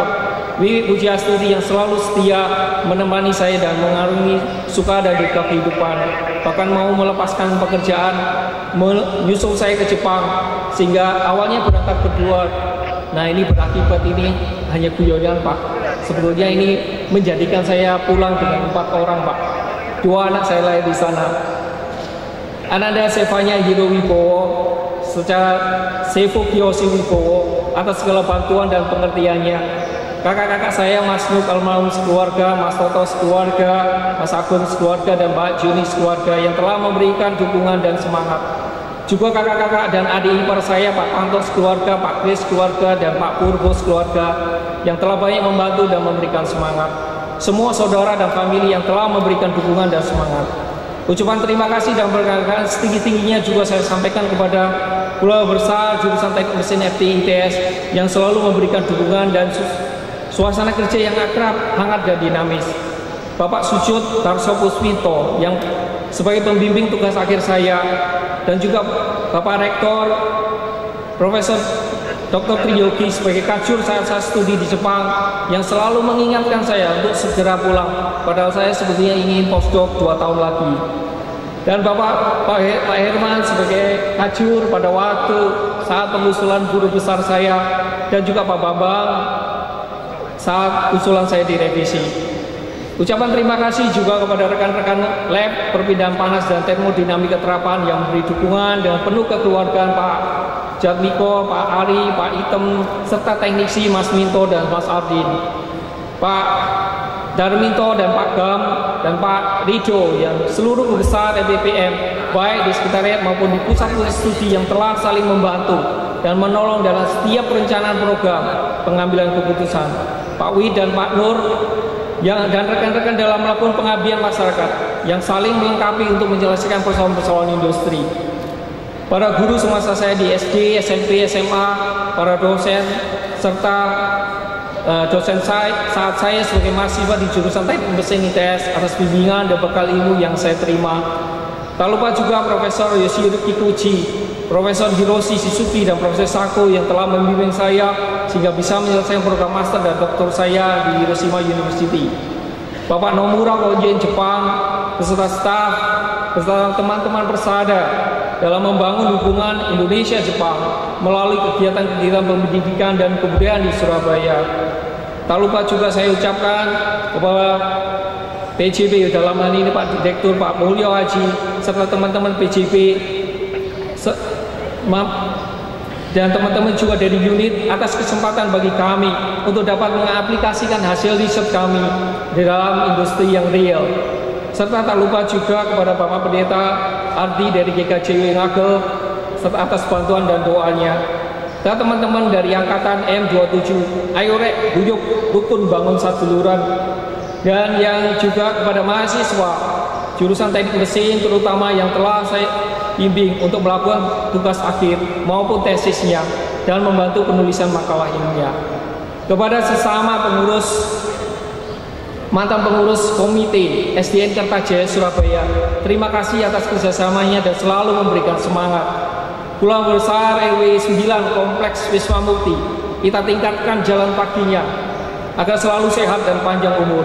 Wiwi Pujiastuti, yang selalu setia menemani saya dan mengarungi suka dan duka kehidupan, bahkan mau melepaskan pekerjaan, menyusul saya ke Jepang, sehingga awalnya berangkat berdua. Nah, ini berakibat ini hanya guyonan, Pak. Sebetulnya ini menjadikan saya pulang dengan 4 orang, Pak. 2 anak saya lahir di sana. Ananda Sevanya Hiro Wibowo, secara Sevo Kiyoshi Wibowo, atas segala bantuan dan pengertiannya. Kakak-kakak saya, Mas Nuk almarhum sekeluarga, Mas Toto sekeluarga, Mas Agun sekeluarga, dan Mbak Juni sekeluarga yang telah memberikan dukungan dan semangat. Juga kakak-kakak dan adik ipar saya, Pak Panto sekeluarga, Pak Kris sekeluarga, dan Pak Purbo sekeluarga yang telah banyak membantu dan memberikan semangat. Semua saudara dan famili yang telah memberikan dukungan dan semangat. Ucapan terima kasih dan penghargaan setinggi-tingginya juga saya sampaikan kepada Keluarga Besar Jurusan Teknik Mesin FTI ITS yang selalu memberikan dukungan dan suasana kerja yang akrab, hangat, dan dinamis. Bapak Sujud Tarso Pusminto yang sebagai pembimbing tugas akhir saya, dan juga Bapak Rektor Profesor Dr. Triyogi sebagai kajur saat saya studi di Jepang yang selalu mengingatkan saya untuk segera pulang, padahal saya sebetulnya ingin postdoc 2 tahun lagi. Dan Pak Herman sebagai kajur pada waktu saat pengusulan guru besar saya, dan juga Pak Bambang saat usulan saya direvisi. Ucapan terima kasih juga kepada rekan-rekan lab perpindahan panas dan termodinamika terapan yang memberi dukungan dengan penuh kekeluargaan, Pak Jatmiko, Pak Ari, Pak Item, serta teknisi Mas Minto dan Mas Ardin, Pak Darminto dan Pak Gam, dan Pak Rijo, yang seluruh besar EBPM baik di sekretariat maupun di pusat-pusat studi yang telah saling membantu dan menolong dalam setiap perencanaan program pengambilan keputusan. Pak Wi dan Pak Nur dan rekan-rekan dalam melakukan pengabdian masyarakat yang saling melengkapi untuk menyelesaikan persoalan-persoalan industri. Para guru semasa saya di SD, SMP, SMA, para dosen, serta dosen saat saya sebagai mahasiswa di jurusan Teknik Mesin ITS atas bimbingan dan bekal ilmu yang saya terima. Tak lupa juga Profesor Yoshiro Kikuchi, Profesor Hiroshi Shizuki, dan Profesor Sako yang telah membimbing saya sehingga bisa menyelesaikan program master dan doktor saya di Hiroshima University. Bapak Nomura Konjen Jepang, beserta staf, beserta teman-teman persada dalam membangun hubungan Indonesia-Jepang melalui kegiatan-kegiatan pendidikan dan kebudayaan di Surabaya. Tak lupa juga saya ucapkan kepada PJB, dalam hal ini Pak Direktur Pak Mulyo Haji, serta teman-teman PJB dan teman-teman juga dari unit atas kesempatan bagi kami untuk dapat mengaplikasikan hasil riset kami di dalam industri yang real. Serta tak lupa juga kepada Bapak Pendeta Ardi dari GKJW Ngagel, serta atas bantuan dan doanya. Dan teman-teman dari Angkatan M27, ayo rek, guyuk, rukun, bangun saduluran. Dan yang juga kepada mahasiswa jurusan Teknik Mesin terutama yang telah saya bimbing untuk melakukan tugas akhir maupun tesisnya dan membantu penulisan makalah ilmiah. Kepada sesama pengurus, mantan pengurus komite SDN Kertajaya Surabaya, terima kasih atas kerjasamanya dan selalu memberikan semangat. Keluarga Besar RW 9 Kompleks Wisma Mukti, kita tingkatkan jalan paginya agar selalu sehat dan panjang umur.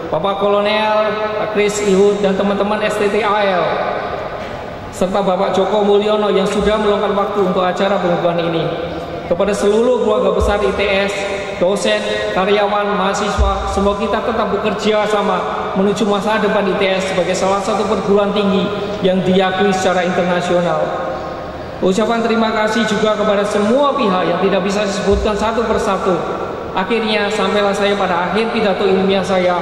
Bapak Kolonel, Pak Kris Ihud, dan teman-teman STTAL, serta Bapak Joko Mulyono yang sudah meluangkan waktu untuk acara pengukuhan ini. Kepada seluruh keluarga besar ITS, dosen, karyawan, mahasiswa, semoga kita tetap bekerja sama menuju masa depan ITS sebagai salah satu perguruan tinggi yang diakui secara internasional. Ucapan terima kasih juga kepada semua pihak yang tidak bisa disebutkan satu persatu Akhirnya sampailah saya pada akhir pidato ilmiah saya.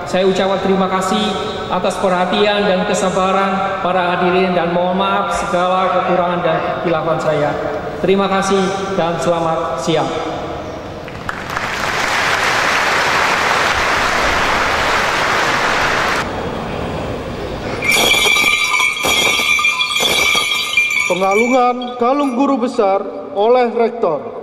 Saya ucapkan terima kasih atas perhatian dan kesabaran para hadirin dan mohon maaf segala kekurangan dan kehilafan saya. Terima kasih dan selamat siang. Pengalungan Galung Guru Besar oleh Rektor.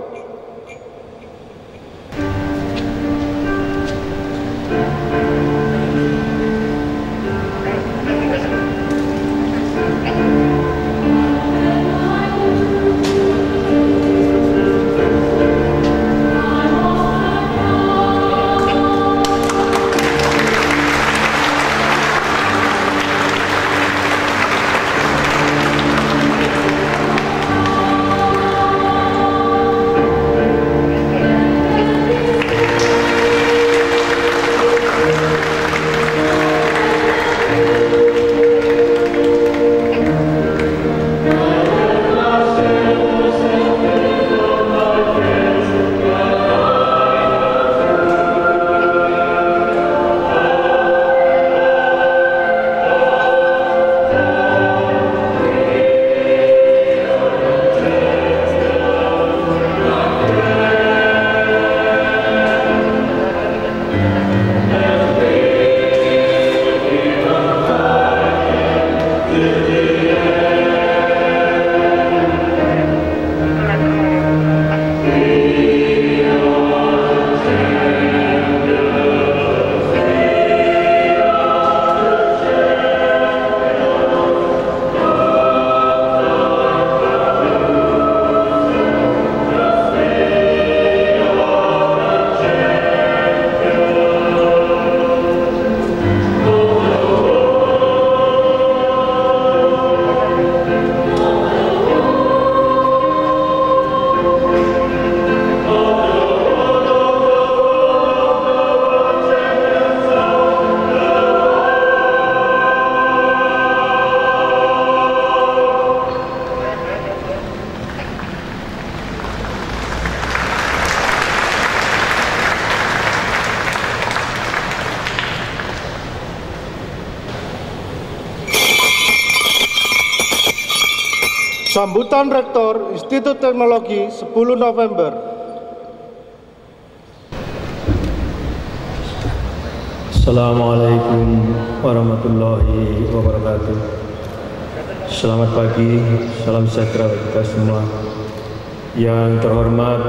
Sambutan Rektor Institut Teknologi 10 November. Assalamualaikum warahmatullahi wabarakatuh. Selamat pagi, salam sejahtera bagi kita semua. Yang terhormat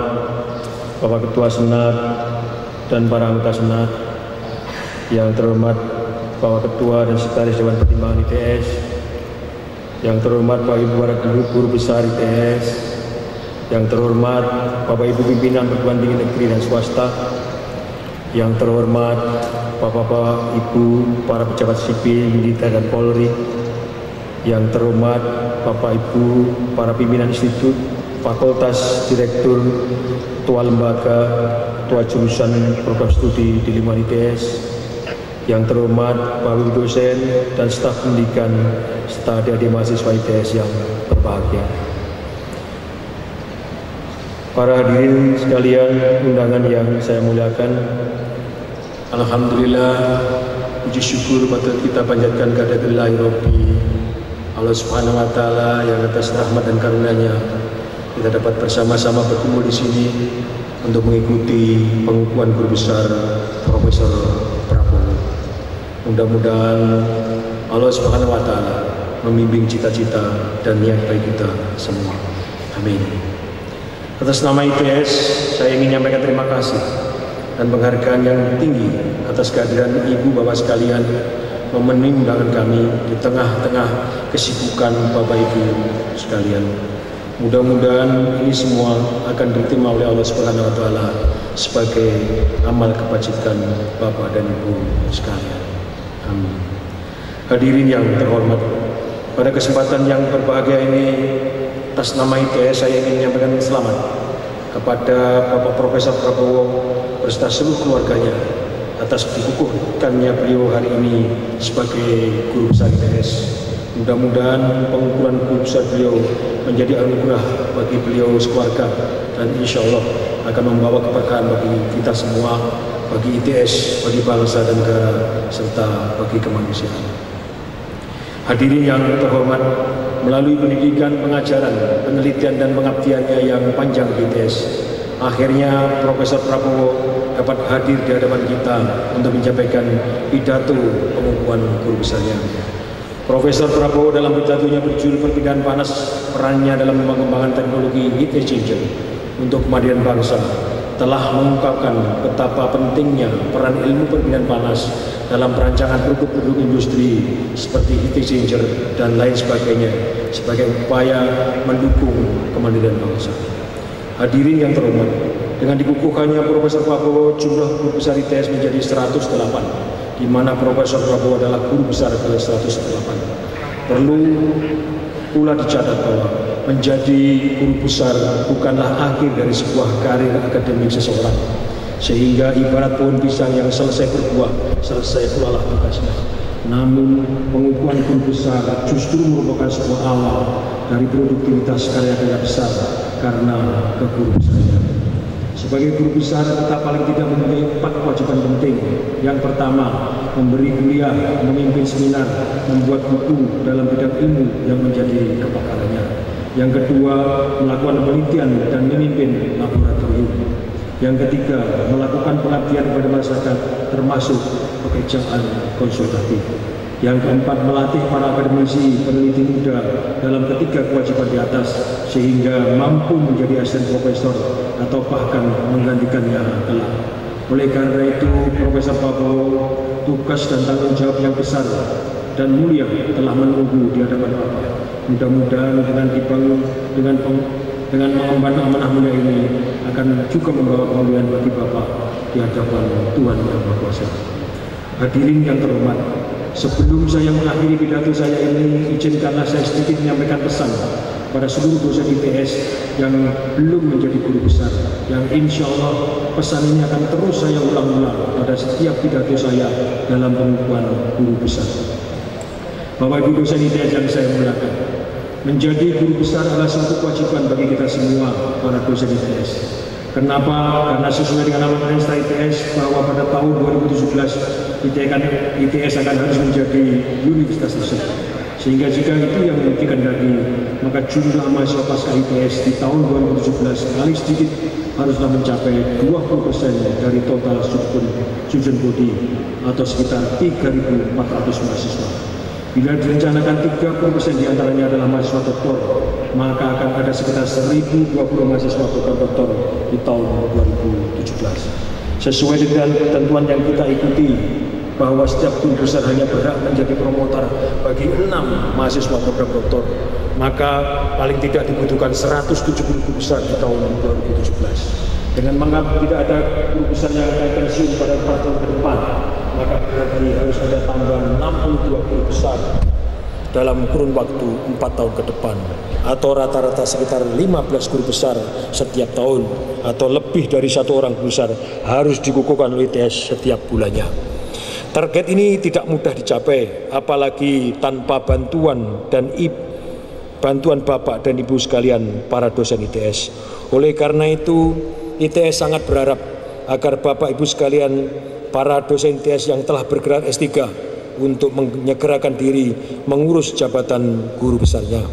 Bapak Ketua Senat dan para anggota Senat, yang terhormat Bapak Ketua dan Sekretaris Dewan Pertimbangan ITS, yang terhormat Bapak Ibu para guru besar ITS, yang terhormat Bapak Ibu pimpinan perguruan tinggi negeri dan swasta, yang terhormat Bapak-bapak Ibu para pejabat sipil, militer dan Polri, yang terhormat Bapak Ibu para pimpinan institut, fakultas, direktur, ketua lembaga, ketua jurusan program studi di lingkungan ITS, yang terhormat Bapak Ibu dosen dan staf pendidikan serta adik-adik mahasiswa ITS yang berbahagia. Para hadirin sekalian, undangan yang saya muliakan, alhamdulillah, puji syukur patut kita panjatkan kehadirat Rabbi Allah Subhanahu wa taala yang atas rahmat dan karunia-Nya kita dapat bersama-sama berkumpul di sini untuk mengikuti pengukuhan guru besar Profesor Prabowo. Mudah-mudahan Allah Subhanahu wa taala membimbing cita-cita dan niat baik kita semua. Amin. Atas nama ITS, saya ingin menyampaikan terima kasih dan penghargaan yang tinggi atas kehadiran Ibu Bapak sekalian memenuhi undangan kami di tengah-tengah kesibukan Bapak Ibu sekalian. Mudah-mudahan ini semua akan diterima oleh Allah Subhanahu wa taala sebagai amal kebajikan Bapak dan Ibu sekalian. Amin. Hadirin yang terhormat, pada kesempatan yang berbahagia ini, atas nama ITS saya ingin menyampaikan selamat kepada Bapak Profesor Prabowo beserta seluruh keluarganya atas dikukuhkannya beliau hari ini sebagai guru besar ITS. Mudah-mudahan pengukuhan guru besar beliau menjadi anugerah bagi beliau sekeluarga dan insya Allah akan membawa keberkahan bagi kita semua, bagi ITS, bagi bangsa dan negara, serta bagi kemanusiaan. Hadirin yang terhormat, melalui pendidikan, pengajaran, penelitian dan pengabdiannya yang panjang di ITS, akhirnya Profesor Prabowo dapat hadir di hadapan kita untuk menyampaikan pidato pengukuhan guru besarnya. Profesor Prabowo dalam pidatonya berjudul Perpindahan Panas, perannya dalam pengembangan teknologi heat exchanger untuk kemajuan bangsa, telah mengungkapkan betapa pentingnya peran ilmu perpindahan panas dalam perancangan produk-produk industri seperti heat exchanger dan lain sebagainya sebagai upaya mendukung kemandirian bangsa. Hadirin yang terhormat, dengan dikukuhkannya Profesor Prabowo, jumlah guru besar ITS menjadi 108, di mana Profesor Prabowo adalah guru besar ke 108. Perlu pula dicatat bahwa menjadi guru besar bukanlah akhir dari sebuah karir akademik seseorang, sehingga ibarat pohon pisang yang selesai berbuah, selesai pula lah tugasnya. Namun pengukuhan guru besar justru merupakan sebuah awal dari produktivitas karya-karya besar karena kegurubesarannya. Sebagai guru besar, kita paling tidak mempunyai 4 kewajiban penting. Yang pertama, memberi kuliah, memimpin seminar, membuat buku dalam bidang ilmu yang menjadi kepakarannya. Yang kedua, melakukan penelitian dan memimpin laboratorium. Yang ketiga, melakukan pengabdian kepada masyarakat, termasuk pekerjaan konsultatif. Yang keempat, melatih para akademisi peneliti muda dalam ketiga kewajiban di atas, sehingga mampu menjadi asisten profesor atau bahkan menggantikannya kelak. Oleh karena itu, Profesor Prabowo, tugas dan tanggung jawab yang besar dan mulia telah menunggu di hadapan Bapak. Mudah-mudahan dengan mengemban amanah mulia ini akan juga membawa kemuliaan bagi Bapak di hadapan Tuhan Yang Maha Kuasa. Hadirin yang terhormat, sebelum saya mengakhiri pidato saya ini, izinkanlah saya sedikit menyampaikan pesan pada seluruh dosen ITS yang belum menjadi guru besar, yang insya Allah pesan ini akan terus saya ulang-ulang pada setiap pidato saya dalam pengukuhan guru besar. Bapak Ibu dosen ITS yang saya muliakan, menjadi guru besar adalah suatu kewajiban bagi kita semua para dosen ITS. Kenapa? Karena sesuai dengan amanat Mensa ITS bahwa pada tahun 2017 ITS akan harus menjadi universitas tersebut. Sehingga jika itu yang dikehendaki, maka jumlah mahasiswa pasca ITS di tahun 2017 paling sedikit haruslah mencapai 20% dari total student body atau sekitar 3.400 mahasiswa. Bila direncanakan 30% diantaranya adalah mahasiswa doktor, maka akan ada sekitar 1.020 mahasiswa doktor di tahun 2017. Sesuai dengan ketentuan yang kita ikuti, bahwa setiap guru besar hanya berhak menjadi promotor bagi 6 mahasiswa program doktor, maka paling tidak dibutuhkan 170 guru besar di tahun 2017. Dengan menganggap tidak ada guru besar yang akan pensiun pada 4 tahun ke depan, maka berarti harus ada tambahan 62 guru besar dalam kurun waktu 4 tahun ke depan, atau rata-rata sekitar 15 guru besar setiap tahun, atau lebih dari 1 orang guru besar harus dikukuhkan oleh ITS setiap bulannya. Target ini tidak mudah dicapai, apalagi tanpa bantuan Bapak dan Ibu sekalian para dosen ITS. Oleh karena itu, ITS sangat berharap agar Bapak Ibu sekalian para dosen ITS yang telah bergerak S3 untuk menyegerakan diri mengurus jabatan guru besarnya.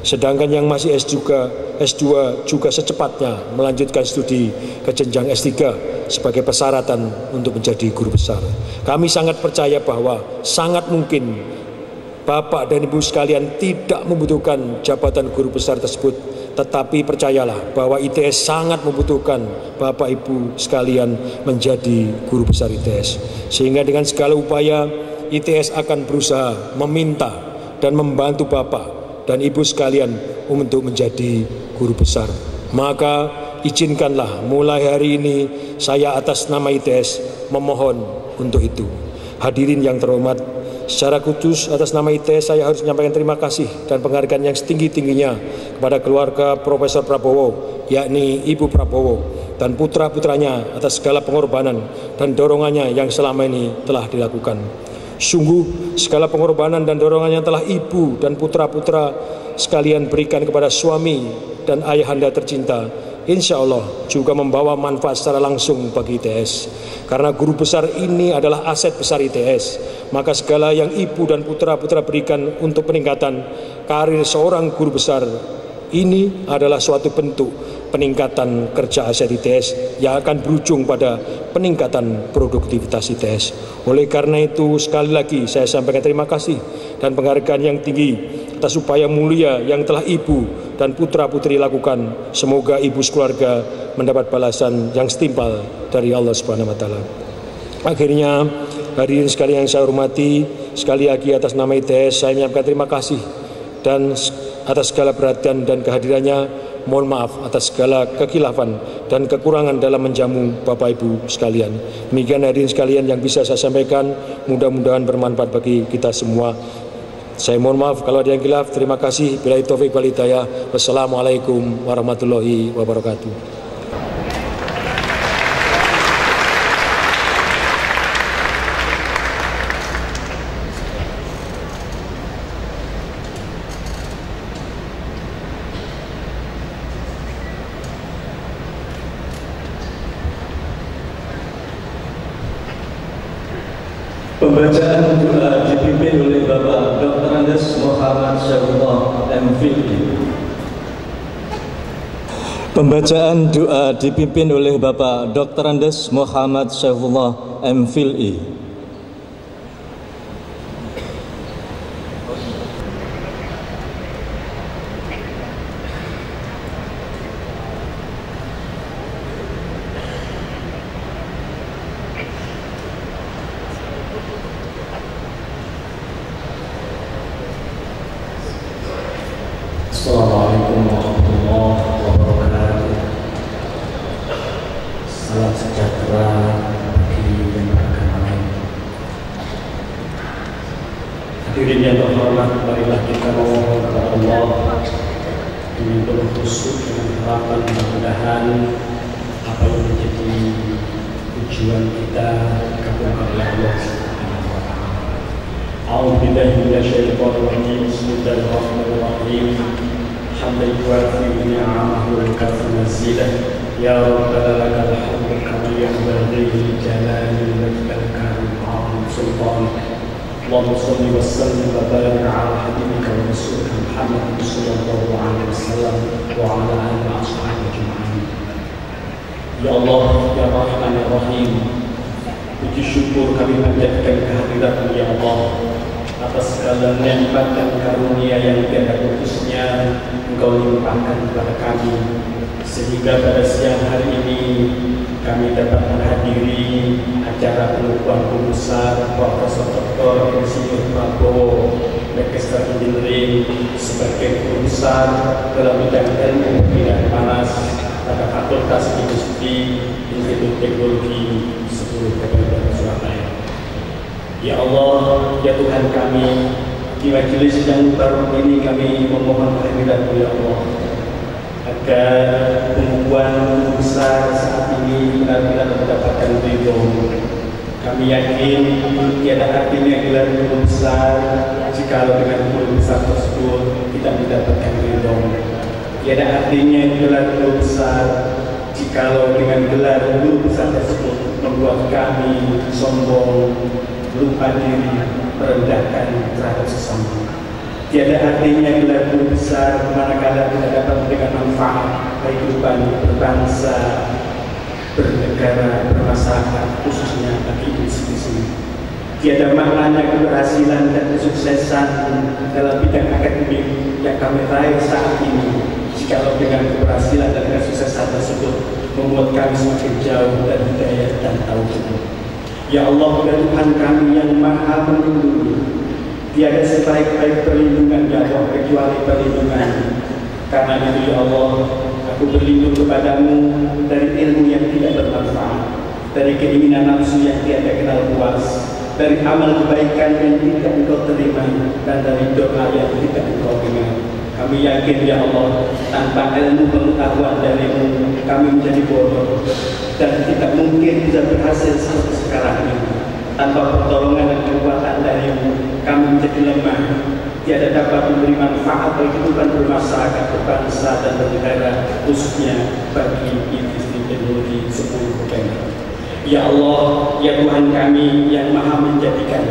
Sedangkan yang masih S2 juga secepatnya melanjutkan studi ke jenjang S3 sebagai persyaratan untuk menjadi guru besar. Kami sangat percaya bahwa sangat mungkin Bapak dan Ibu sekalian tidak membutuhkan jabatan guru besar tersebut, tetapi percayalah bahwa ITS sangat membutuhkan Bapak Ibu sekalian menjadi guru besar ITS. Sehingga dengan segala upaya ITS akan berusaha meminta dan membantu Bapak dan Ibu sekalian untuk menjadi guru besar. Maka izinkanlah mulai hari ini saya atas nama ITS memohon untuk itu. Hadirin yang terhormat, secara khusus atas nama ITS saya harus menyampaikan terima kasih dan penghargaan yang setinggi-tingginya kepada keluarga Profesor Prabowo, yakni Ibu Prabowo dan putra-putranya atas segala pengorbanan dan dorongannya yang selama ini telah dilakukan. Sungguh segala pengorbanan dan dorongan yang telah ibu dan putra-putra sekalian berikan kepada suami dan ayahanda tercinta insya Allah juga membawa manfaat secara langsung bagi ITS. Karena guru besar ini adalah aset besar ITS, maka segala yang ibu dan putra-putra berikan untuk peningkatan karir seorang guru besar ini adalah suatu bentuk peningkatan kerja aset ITS yang akan berujung pada peningkatan produktivitas ITS. Oleh karena itu, sekali lagi saya sampaikan terima kasih dan penghargaan yang tinggi atas upaya mulia yang telah ibu dan putra-putri lakukan. Semoga ibu sekeluarga mendapat balasan yang setimpal dari Allah Subhanahu wa taala. Akhirnya, hadirin sekalian yang saya hormati, sekali lagi atas nama ITS saya menyampaikan terima kasih dan atas segala perhatian dan kehadirannya. Mohon maaf atas segala kekhilafan dan kekurangan dalam menjamu Bapak Ibu sekalian. Demikian hadirin sekalian yang bisa saya sampaikan, mudah-mudahan bermanfaat bagi kita semua. Saya mohon maaf kalau ada yang khilaf. Terima kasih. Billahi taufiq wal hidayah. Wassalamualaikum warahmatullahi wabarakatuh. Pembacaan doa dipimpin oleh Bapak Dr. Andes Muhammad Syaifullah MPhilI. Pembacaan doa dipimpin oleh Bapak Dr. Andes Muhammad Syaifullah MPhilI. Assalamualaikum warahmatullahi wabarakatuh. Salam sejahtera bagi yang beragama lain. Hadirin yang terhormat, marilah kita memohon kepada Allah dengan penuh khusyuk dengan harapan mudah-mudahan apa yang menjadi tujuan kita dikabulkan oleh Allah Subhanahu wa taala. A'udzubillahi minasyaitonir rajim. Bismillahirrahmanirrahim. حمدا يوافي نعمه ويكافئ مزيده يا ربنا لك الحمد كما ينبغي لجلال وجهك الكريم وعظيم سلطانك اللهم صل وسلم وبارك على حبيبك ورسولك محمد صلى الله عليه وسلم وعلى اله واصحابه اجمعين. Ya Allah, ya Rahman ya Rahim, puji syukur kami panjatkan kehadirat-Mu ya Allah atas segala nikmat dan karunia yang tiada putusnya Engkau limpahkan kepada kami, sehingga pada siang hari ini kami dapat menghadiri acara pengukuhan guru besar Profesor Dr. Insinyur Prabowo Magister Engineering sebagai guru besar dalam bidang ilmu pembinaan panas pada Fakultas Industri Institut Teknologi 10 Kabupaten Surabaya. Ya Allah, ya Tuhan kami, di majelis yang baru ini kami memohon kehadirat-Mu ya Allah, agar pengukuhan besar saat ini benar-benar mendapatkan ridho. Kami yakin tiada artinya gelar guru besar jika dengan guru besar tersebut tidak mendapatkan ridho. Tiada artinya gelar guru besar jika dengan gelar guru besar tersebut membuat kami sombong, lupa diri, merendahkan terhadap sesama. Tiada artinya gelar guru besar manakala tidak dapat memberikan manfaat kehidupan berbangsa, bernegara, bermasyarakat, khususnya bagi institusi. Tiada maknanya keberhasilan dan kesuksesan dalam bidang akademik yang kami raih saat ini jika dengan keberhasilan dan kesuksesan tersebut membuat kami semakin jauh dari hidayah dan tauhid. Ya Allah, ya Tuhan kami yang maha melindungi, tiada sebaik-baik perlindungan ya Allah kecuali perlindungan. Karena itu ya Allah, aku berlindung kepadamu dari ilmu yang tidak bermanfaat, dari keinginan nafsu yang tiada kenal puas, dari amal kebaikan yang tidak engkau terima, dan dari doa yang tidak engkau dengar. Kami yakin ya Allah, tanpa ilmu pengetahuan darimu kami menjadi bodoh dan tidak mungkin bisa berhasil seperti sekarang ini. Tanpa pertolongan dan kekuatan darimu kami menjadi lemah, tiada dapat memberi manfaat bagi kehidupan bermasyarakat, berbangsa dan bernegara, khususnya bagi industri teknologi 10 November. Ya Allah, ya Tuhan kami yang maha menjadikan,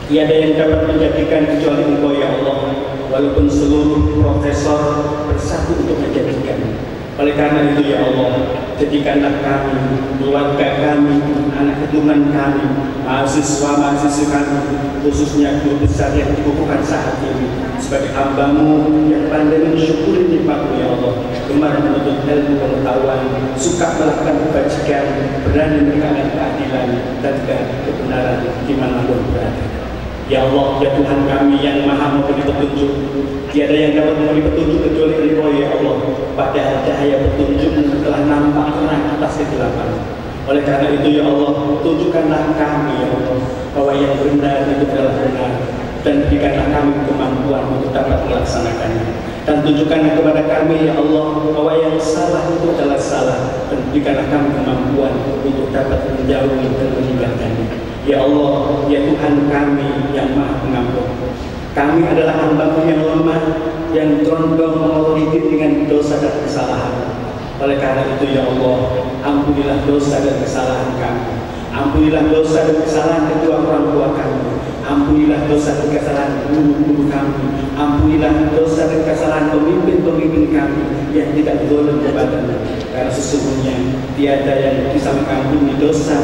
tiada yang dapat menjadikan kecuali Engkau ya Allah, walaupun seluruh profesor bersatu untuk menjadikan. Oleh karena itu ya Allah, jadikanlah kami, keluarga kami, anak keturunan kami, mahasiswa-mahasiswa kami, khususnya guru besar yang dikukuhkan saat ini, sebagai hamba-Mu yang pandai mensyukuri nikmat-Mu ya Allah, gemar menuntut ilmu pengetahuan, suka melakukan kebajikan, berani menegakkan keadilan dan kebenaran dimanapun berada. Ya Allah, ya Tuhan kami yang maha memberi petunjuk, tiada yang dapat memberi petunjuk kecuali Engkau ya Allah. Pada cahaya petunjuk telah nampak terang atas kegelapan. Oleh karena itu ya Allah, tunjukkanlah kami ya Allah bahwa yang benar itu adalah benar, dan berikanlah kami kemampuan untuk dapat melaksanakannya. Dan tunjukkanlah kepada kami ya Allah bahwa yang salah itu adalah salah, dan berikanlah kami kemampuan untuk dapat menjauhi dan meninggalkannya. Ya Allah, ya Tuhan kami yang maha pengampun, kami adalah hamba-Mu yang lemah, yang condong mengotori dengan dosa dan kesalahan. Oleh karena itu ya Allah, ampunilah dosa dan kesalahan kami, ampunilah dosa dan kesalahan kedua orang tua kami, ampunilah dosa dan kesalahan guru-guru kami, ampunilah dosa dan kesalahan pemimpin-pemimpin kami yang tidak zalim kepada-Mu, karena sesungguhnya tiada yang bisa mengampuni dosa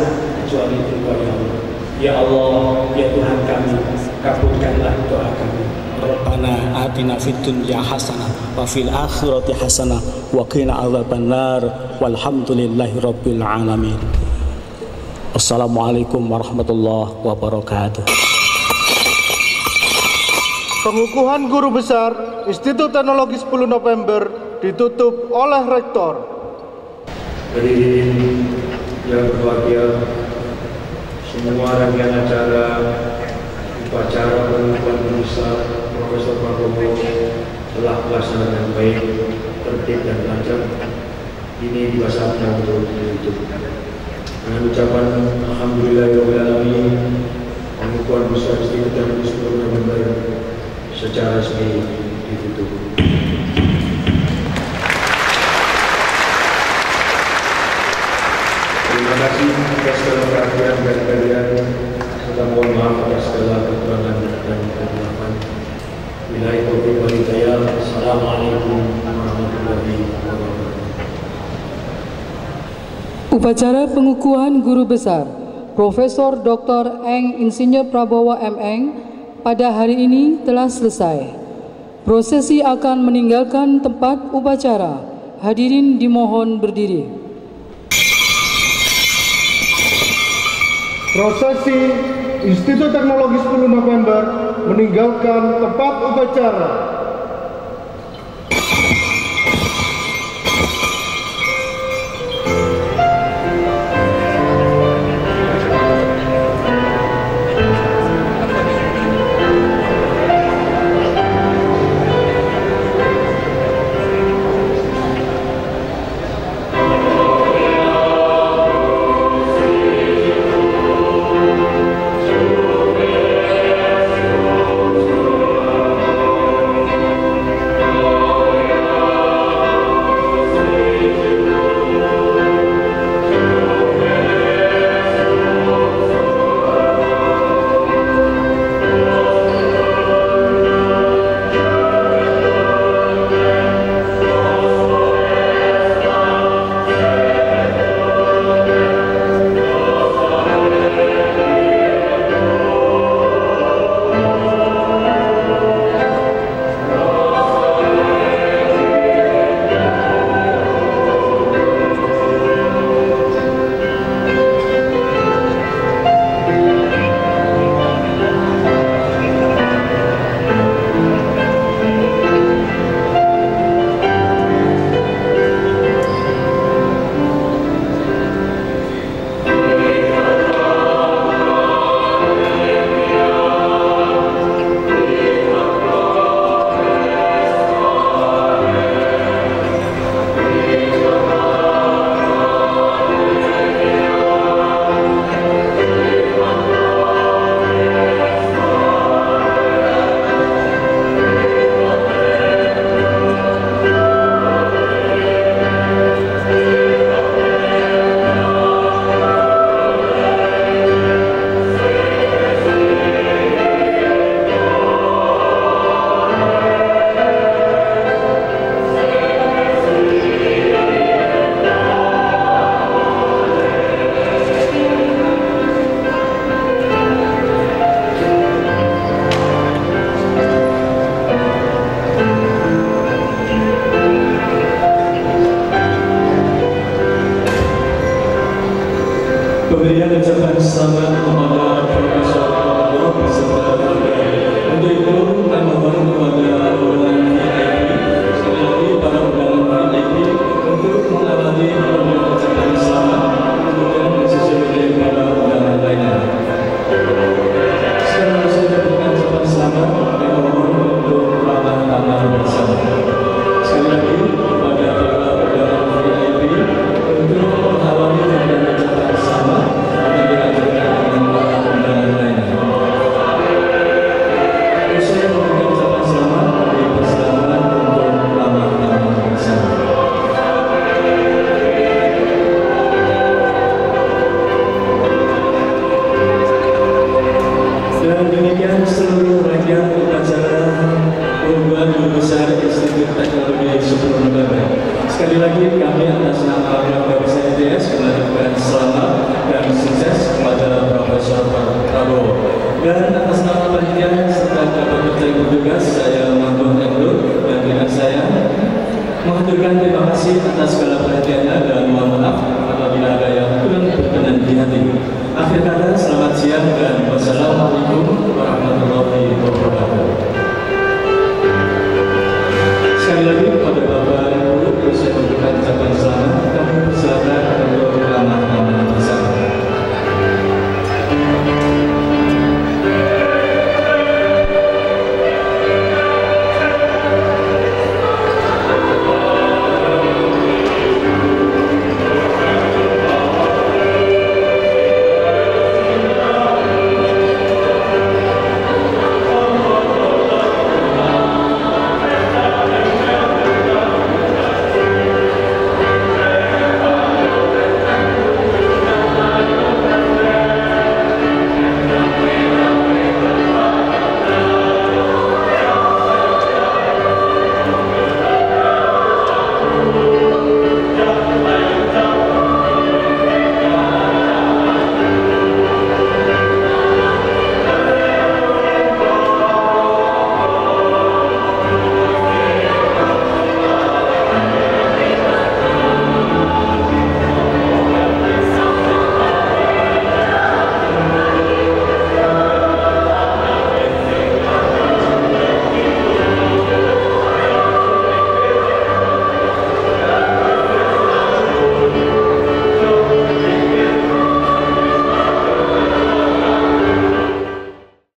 kecuali Engkau ya Allah. Ya Allah, ya Tuhan kami, kabulkanlah doa kami. Rabbana atina fid dunya hasanah wa fil akhirati hasanah wa qina adzabannar walhamdulillahi rabbil alamin. Assalamualaikum warahmatullahi wabarakatuh. Pengukuhan Guru Besar Institut Teknologi 10 November ditutup oleh Rektor. Hadirin yang berbahagia, semua rangkaian acara upacara pengukuhan Guru Besar Profesor Prabowo telah dilaksanakan dengan baik, tertib dan lancar. Ini tiba saatnya untuk ditutup. Dengan ucapan Alhamdulillahirrahmanirrahim, pengukuhan Besar Institut Teknologi 10 November secara resmi ditutup. Terima kasih atas segala perhatian dan kalian, serta mohon maaf atas segala kekurangan dan kegelapan. Billahi taufiq wal hidayah. Assalamualaikum warahmatullahi wabarakatuh. Upacara pengukuhan Guru Besar Profesor Dr. Eng Insinyur Prabowo M.Eng pada hari ini telah selesai. Prosesi akan meninggalkan tempat upacara. Hadirin dimohon berdiri. Prosesi Institut Teknologi 10 November meninggalkan tempat upacara. bertugas saya Mahfud Abdul dan rekan saya mengaturkan terima kasih atas segala